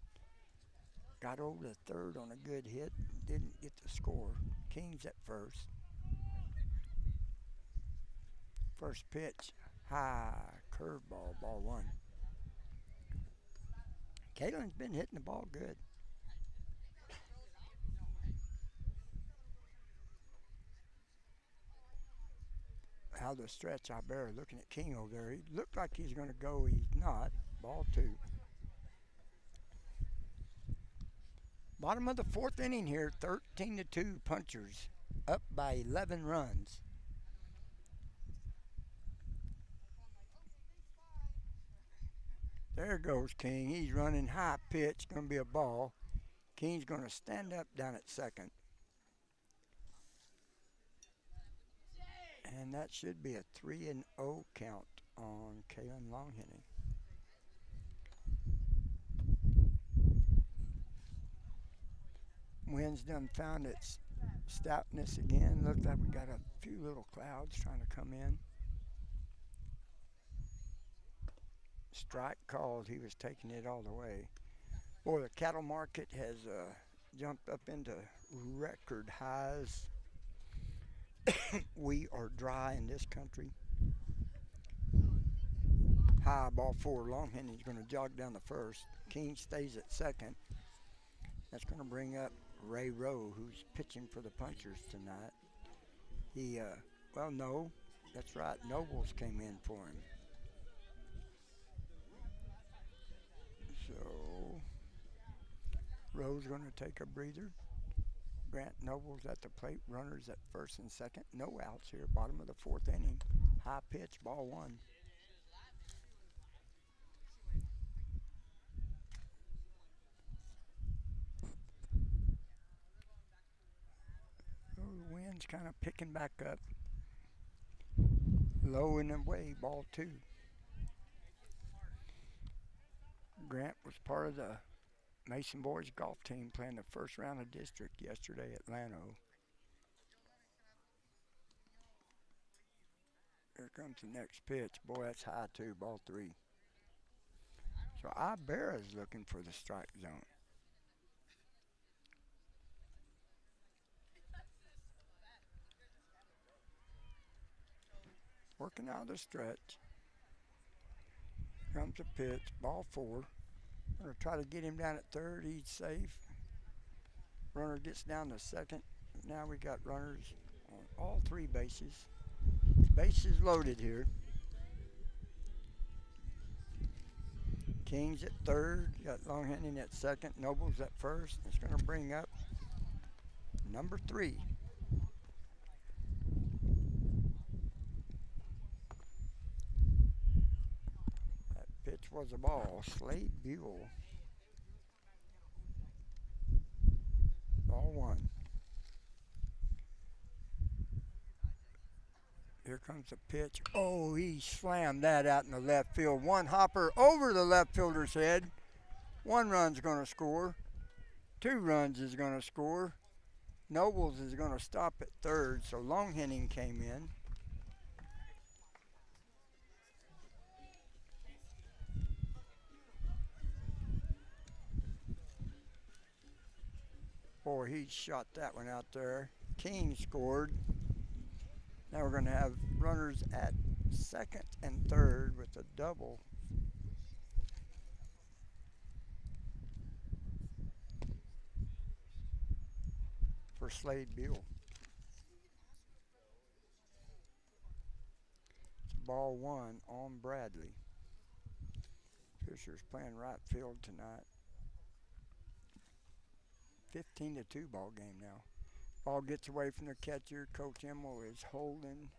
Got over to third on a good hit. Didn't get the score. King's at first. First pitch, high curveball, ball one. Caitlin's been hitting the ball good. Out of the stretch, Ibarra looking at King over there. He looked like he's going to go. He's not. Ball two. Bottom of the fourth inning here, 13-2 Punchers, up by 11 runs. There goes King. He's running high pitch, going to be a ball. King's going to stand up down at second. And that should be a 3-0 count on Kalen Longhenny. Wind's done found its stoutness again. Looks like we got a few little clouds trying to come in. Strike called. He was taking it all the way. Boy, the cattle market has jumped up into record highs. We are dry in this country. High ball four. Longhenny's going to jog down the first. King stays at second. That's going to bring up Ray Rowe, who's pitching for the Punchers tonight. He, well, no, that's right. Nobles came in for him. So, Rowe's going to take a breather. Grant Nobles at the plate. Runners at first and second. No outs here. Bottom of the fourth inning. High pitch, ball one. The wind's kind of picking back up. Low and away, ball two. Grant was part of the Mason boys golf team playing the first round of district yesterday at Llano. Here comes the next pitch. Boy, that's high too, ball 3. So Ibarra's looking for the strike zone. Working out of the stretch. Comes a pitch, ball 4. Gonna try to get him down at third. He's safe. Runner gets down to second. Now we got runners on all 3 bases. Bases loaded here. King's at third. You got Longhanding at second. Noble's at first. It's going to bring up number 3. That pitch was a ball. Slade Buell. Ball 1. Here comes the pitch. Oh, he slammed that out in the left field. One hopper over the left fielder's head. 1 run's going to score. 2 runs is going to score. Nobles is going to stop at third, so Longhanding came in. Boy, he shot that one out there. King scored. Now we're going to have runners at second and third with a double. For Slade Buell. It's ball 1 on Bradley. Fisher's playing right field tonight. 15-2 ball game now. Ball gets away from the catcher. Coach Emmel is holding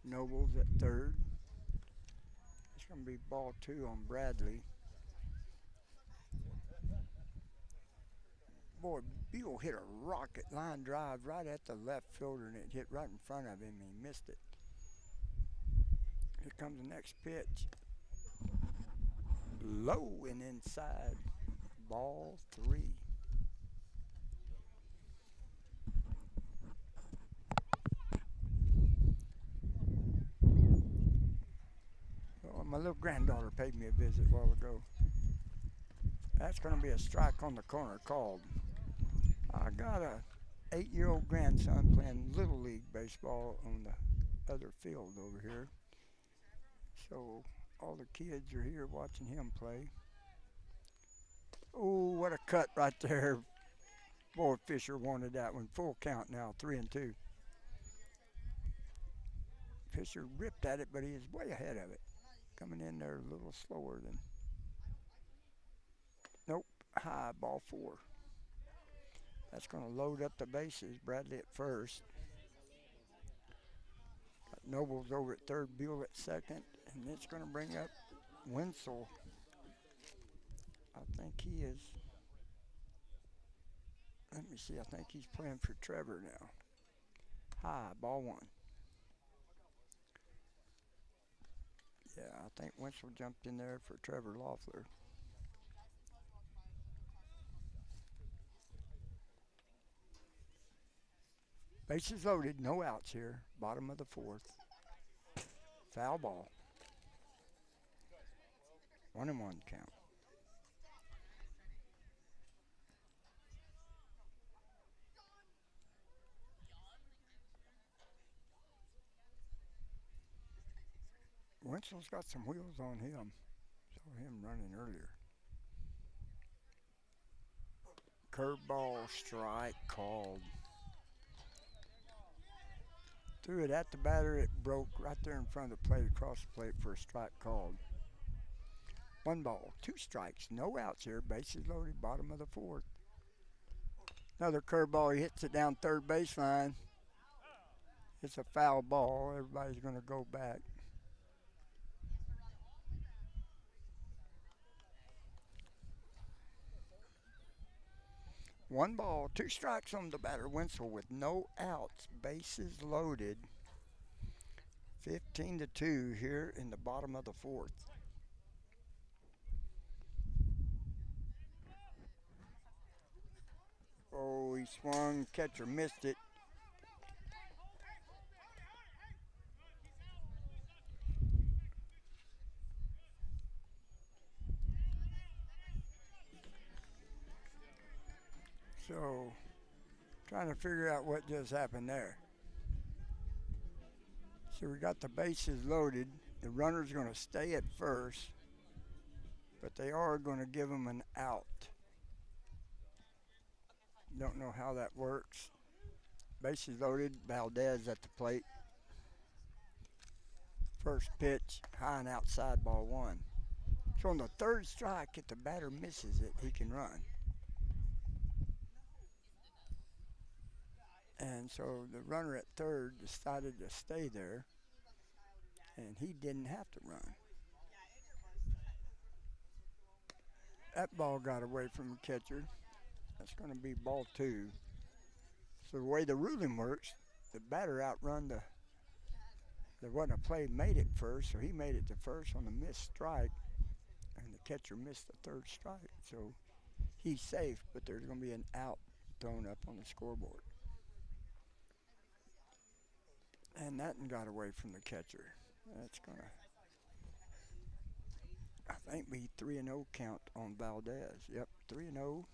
Nobles at third. It's going to be ball 2 on Bradley. Boy, Buell hit a rocket line drive right at the left fielder, and it hit right in front of him, and he missed it. Here comes the next pitch. Low and inside. Ball 3. My little granddaughter paid me a visit a while ago. That's going to be a strike on the corner called. I got a 8-year-old grandson playing Little League baseball on the other field over here. So all the kids are here watching him play. Oh, what a cut right there. Boy, Fisher wanted that one. Full count now, 3-2. Fisher ripped at it, but he is way ahead of it. Coming in there a little slower than. Nope, high, ball 4. That's going to load up the bases. Bradley at first. Got Nobles over at third, Buell at second, and it's going to bring up Wenzel. I think he is. Let me see, I think he's playing for Trevor now. High, ball 1. Yeah, I think Wenzel jumped in there for Trevor Loeffler. Bases loaded, no outs here. Bottom of the 4th. Foul ball. 1-1 count. Wenzel's got some wheels on him. Saw him running earlier. Curveball strike called. Threw it at the batter. It broke right there in front of the plate, across the plate for a strike called. 1 ball, 2 strikes, no outs here. Bases loaded, bottom of the 4th. Another curveball. He hits it down third baseline. It's a foul ball. Everybody's going to go back. One ball, 2 strikes on the batter, Wenzel, with no outs, bases loaded. 15-2 here in the bottom of the 4th. Oh, he swung, catcher missed it. So, trying to figure out what just happened there. So we got the bases loaded. The runner's going to stay at first, but they are going to give him an out. Don't know how that works. Bases loaded, Valdez at the plate. First pitch, high and outside, ball one. So on the third strike, if the batter misses it, he can run. And so the runner at third decided to stay there, and he didn't have to run. That ball got away from the catcher. That's going to be ball two. So the way the ruling works, the batter outrun there wasn't a play made it first, so he made it to first on the missed strike, and the catcher missed the third strike. So he's safe, but there's going to be an out thrown up on the scoreboard. And that got away from the catcher. That's going to, I think, be 3-0 count on Valdez. Yep, 3-0.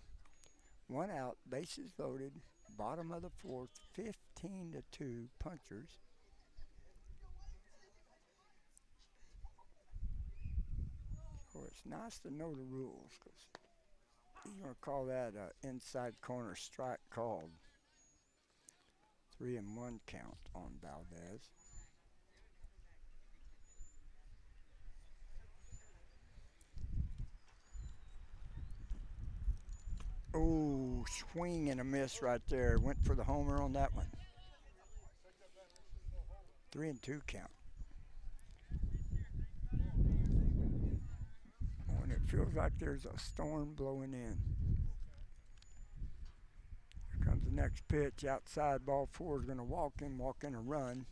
One out, bases loaded, bottom of the fourth, 15-2 punchers. So it's nice to know the rules, because you're going to call that an inside corner strike called. 3-1 count on Valdez. Oh, swing and a miss right there. Went for the homer on that one. 3-2 count. Oh, and it feels like there's a storm blowing in. Here comes the next pitch. Outside, ball four is going to walk in a run.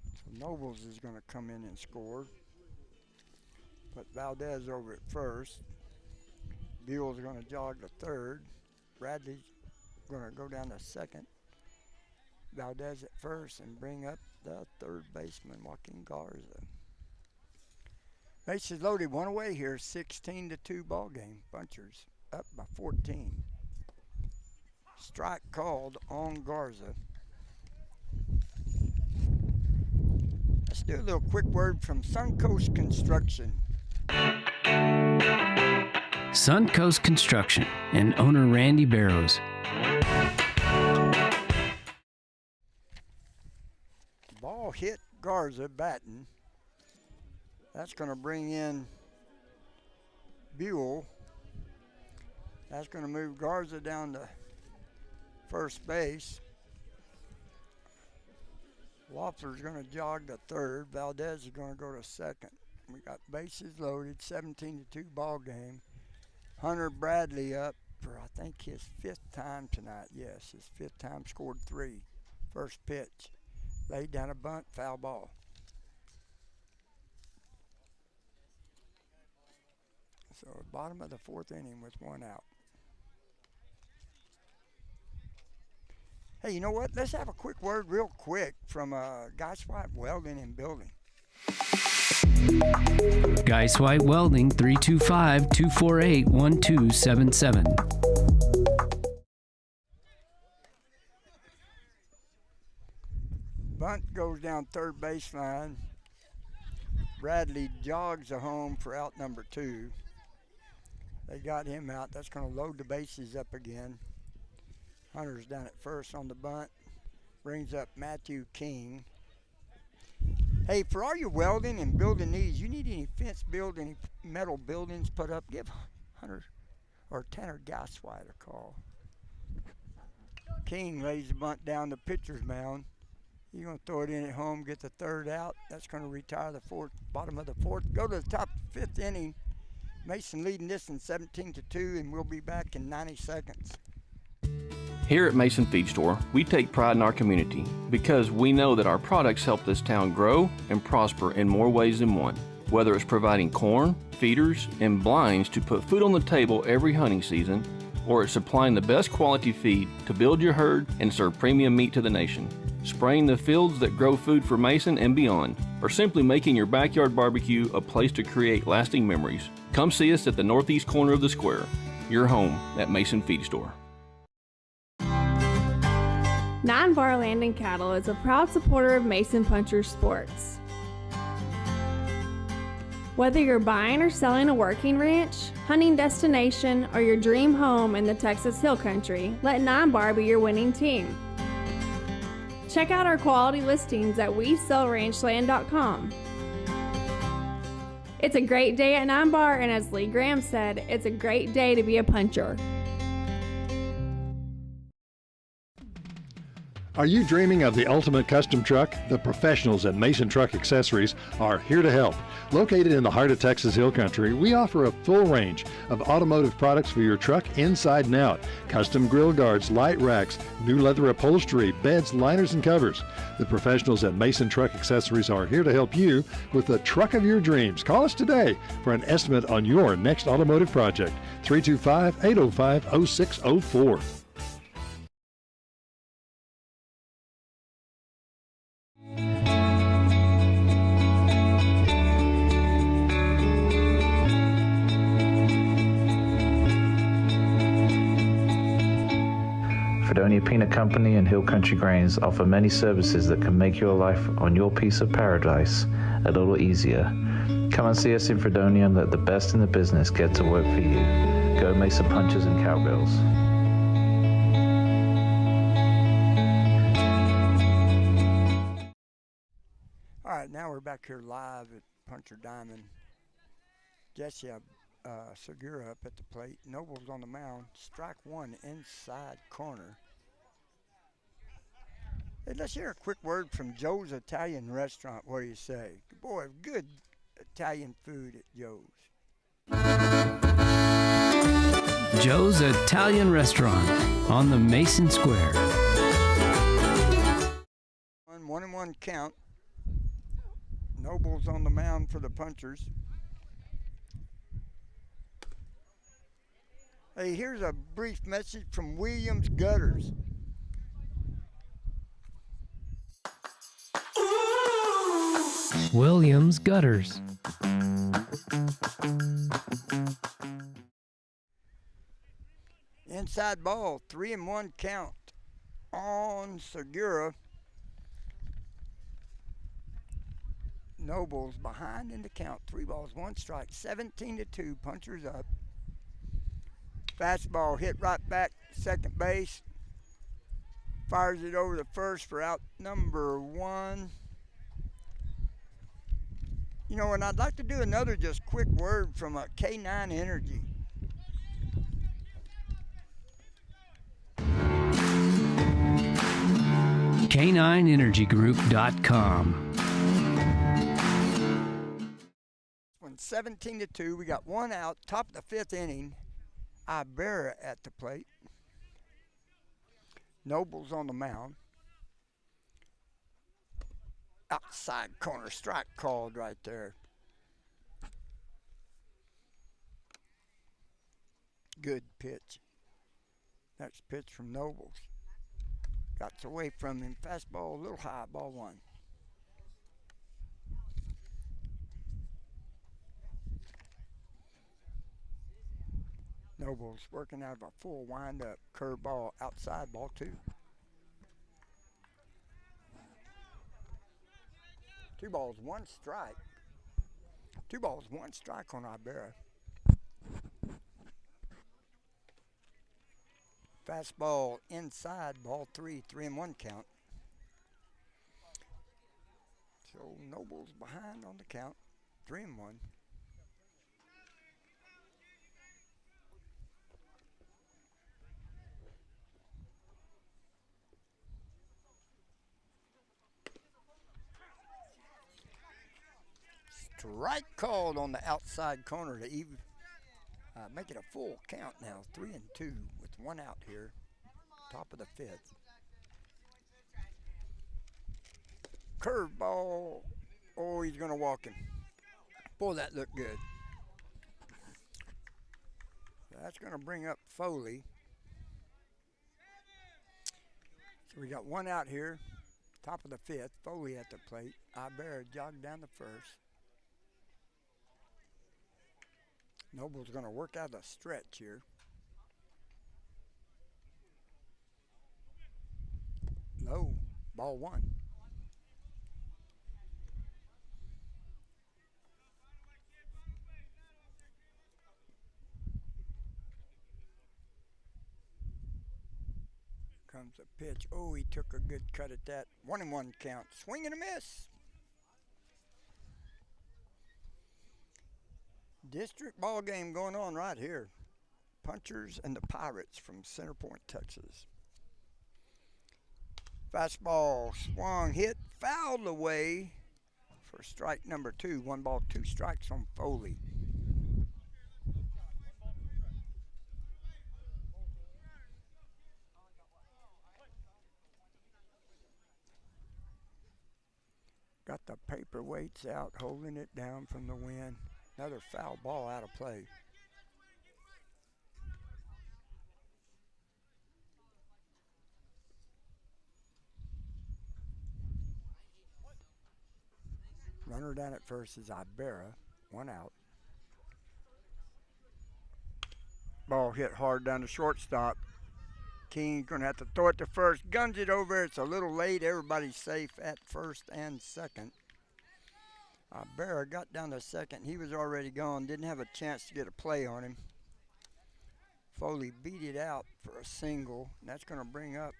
So Nobles is going to come in and score. Put Valdez over at first. Buell's going to jog to third. Bradley's going to go down to second. Valdez at first and bring up the third baseman, Joaquin Garza. Bases loaded, one away here, 16-2 ball game. Bunchers up by 14. Strike called on Garza. Let's do a little quick word from Suncoast Construction. Suncoast Construction and owner Randy Barrows. Ball hit Garza batting. That's going to bring in Buell. That's going to move Garza down to first base. Loeffler's going to jog to third. Valdez is going to go to second. We got bases loaded, 17-2 ball game. Hunter Bradley up for, I think, his fifth time tonight. Yes, his fifth time, scored 3. First pitch. Laid down a bunt, foul ball. So bottom of the fourth inning with one out. Hey, you know what? Let's have a quick word real quick from Guy Swipe Welding and Building. Guy Swipe Welding, 325-248-1277. Bunt goes down third baseline. Bradley jogs a home for out number 2. They got him out. That's going to load the bases up again. Hunter's down at first on the bunt. Brings up Matthew King. Hey, for all your welding and building needs, you need any fence build, any metal buildings put up, give Hunter or Tanner Gaswhite a call. King lays the bunt down the pitcher's mound. You're going to throw it in at home, get the third out. That's going to retire the fourth, bottom of the fourth. Go to the top of the 5th inning. Mason leading this in 17-2, and we'll be back in 90 seconds. Here at Mason Feed Store, we take pride in our community because we know that our products help this town grow and prosper in more ways than one. Whether it's providing corn, feeders, and blinds to put food on the table every hunting season, or it's supplying the best quality feed to build your herd and serve premium meat to the nation, spraying the fields that grow food for Mason and beyond, or simply making your backyard barbecue a place to create lasting memories. Come see us at the northeast corner of the square. your home at Mason Feed Store. 9 Bar Land and Cattle is a proud supporter of Mason Puncher Sports. Whether you're buying or selling a working ranch, hunting destination, or your dream home in the Texas Hill Country, let 9 Bar be your winning team. Check out our quality listings at WeSellRanchland.com. It's a great day at 9 Bar, and as Lee Graham said, it's a great day to be a puncher. Are you dreaming of the ultimate custom truck? The professionals at Mason Truck Accessories are here to help. Located in the heart of Texas Hill Country, we offer a full range of automotive products for your truck inside and out. Custom grill guards, light racks, new leather upholstery, beds, liners, and covers. The professionals at Mason Truck Accessories are here to help you with the truck of your dreams. Call us today for an estimate on your next automotive project. 325-805-0604. Fredonia Peanut Company and Hill Country Grains offer many services that can make your life on your piece of paradise a little easier. Come and see us in Fredonia and let the best in the business get to work for you. Go Mason Punchers and Cowgirls. All right, now we're back here live at Puncher Diamond. Jesse Segura up at the plate. Noble's on the mound. Strike one, inside corner. Hey, let's hear a quick word from Joe's Italian Restaurant. What do you say? Boy, good Italian food at Joe's. Joe's Italian Restaurant on the Mason Square. 1-1 count. Noble's on the mound for the Punchers. Hey, here's a brief message from Williams Gutters. Williams Gutters. Inside ball, 3-1 count on Segura. Noble's behind in the count. 3 balls, 1 strike, 17-2. Punchers up. Fastball hit right back, second base. Fires it over to first for out number 1. You know, and I'd like to do another just quick word from K9 Energy. K9EnergyGroup.com. 17-2. We got 1 out, top of the 5th inning. Ibarra at the plate. Noble's on the mound. Outside corner, strike called right there. Good pitch. Next pitch from Nobles. Got away from him. Fastball a little high, ball 1. Nobles working out of a full wind-up. Curveball outside, ball 2. 2 balls, 1 strike. 2 balls, 1 strike on Ibarra. Fastball inside, ball 3, 3-1 count. So Noble's behind on the count, 3-1. Strike called on the outside corner to even make it a full count now. 3-2 with 1 out here. Top of the 5th. Curveball. Oh, he's going to walk him. Boy, that looked good. That's going to bring up Foley. So we got 1 out here. Top of the 5th. Foley at the plate. Ibarra jogged down the first. Noble's going to work out a stretch here. Ball one. Comes a pitch. Oh, he took a good cut at that. 1-1 count. Swing and a miss. District ball game going on right here. Punchers and the Pirates from Center Point, Texas. Fastball swung, hit, fouled away for strike number 2. 1 ball, 2 strikes on Foley. Got the paperweights out, holding it down from the wind. Another foul ball out of play. Runner down at first is Ibarra. 1 out. Ball hit hard down the shortstop. King's going to have to throw it to first. Guns it over. It's a little late. Everybody's safe at first and second. Ibarra got down to second. He was already gone. Didn't have a chance to get a play on him. Foley beat it out for a single. And that's going to bring up,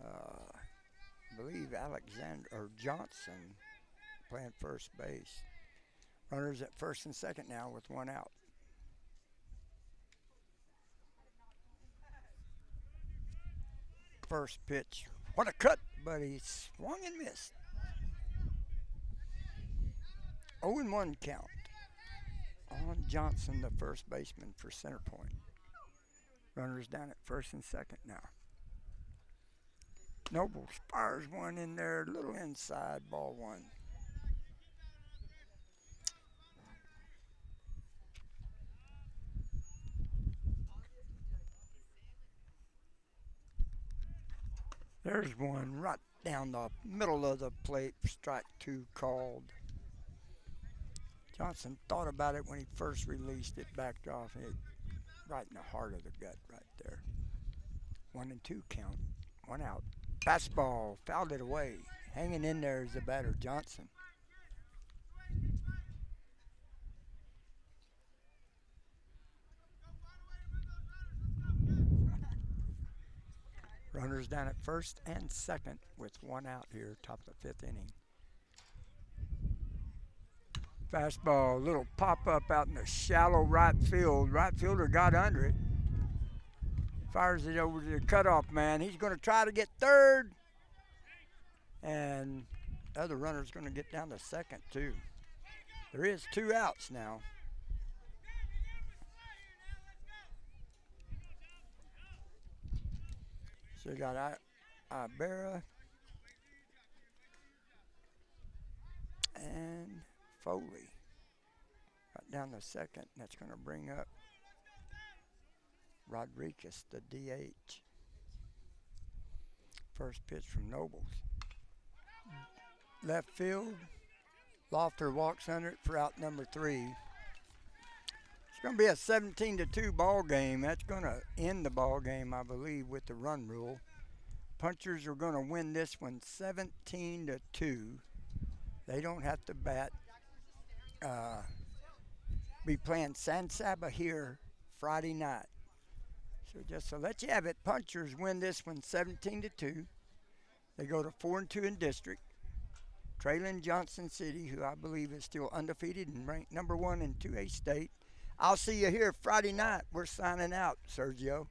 I believe, Alexander or Johnson playing first base. Runners at first and second now with 1 out. First pitch. What a cut, but he swung and missed. 0-1 count on Johnson, the first baseman for Center Point. Runners down at first and second now. Noble fires one in there, a little inside, ball 1. There's one right down the middle of the plate, strike 2 called. Johnson thought about it when he first released it, backed off it, right in the heart of the gut right there. 1-2 count, 1 out. Fastball, fouled it away. Hanging in there is the batter, Johnson. Runners down at first and second with 1 out here, top of the 5th inning. Fastball, little pop-up out in the shallow right field. Right fielder got under it. Fires it over to the cutoff man. He's going to try to get third. And the other runner's going to get down to second, too. There is 2 outs now. So you got Ibarra and Foley. Got down to second. That's going to bring up Rodriguez, the DH. First pitch from Nobles. Left field. Lofter walks under it for out number 3. It's going to be a 17-2 ball game. That's going to end the ball game, I believe, with the run rule. Punchers are going to win this one 17-2. They don't have to bat. Be playing San Saba here Friday night. So just to let you have it, Punchers win this one 17-2. They go to 4-2 in district. Trailing Johnson City, who I believe is still undefeated and ranked number 1 in 2A state. I'll see you here Friday night. We're signing out, Sergio.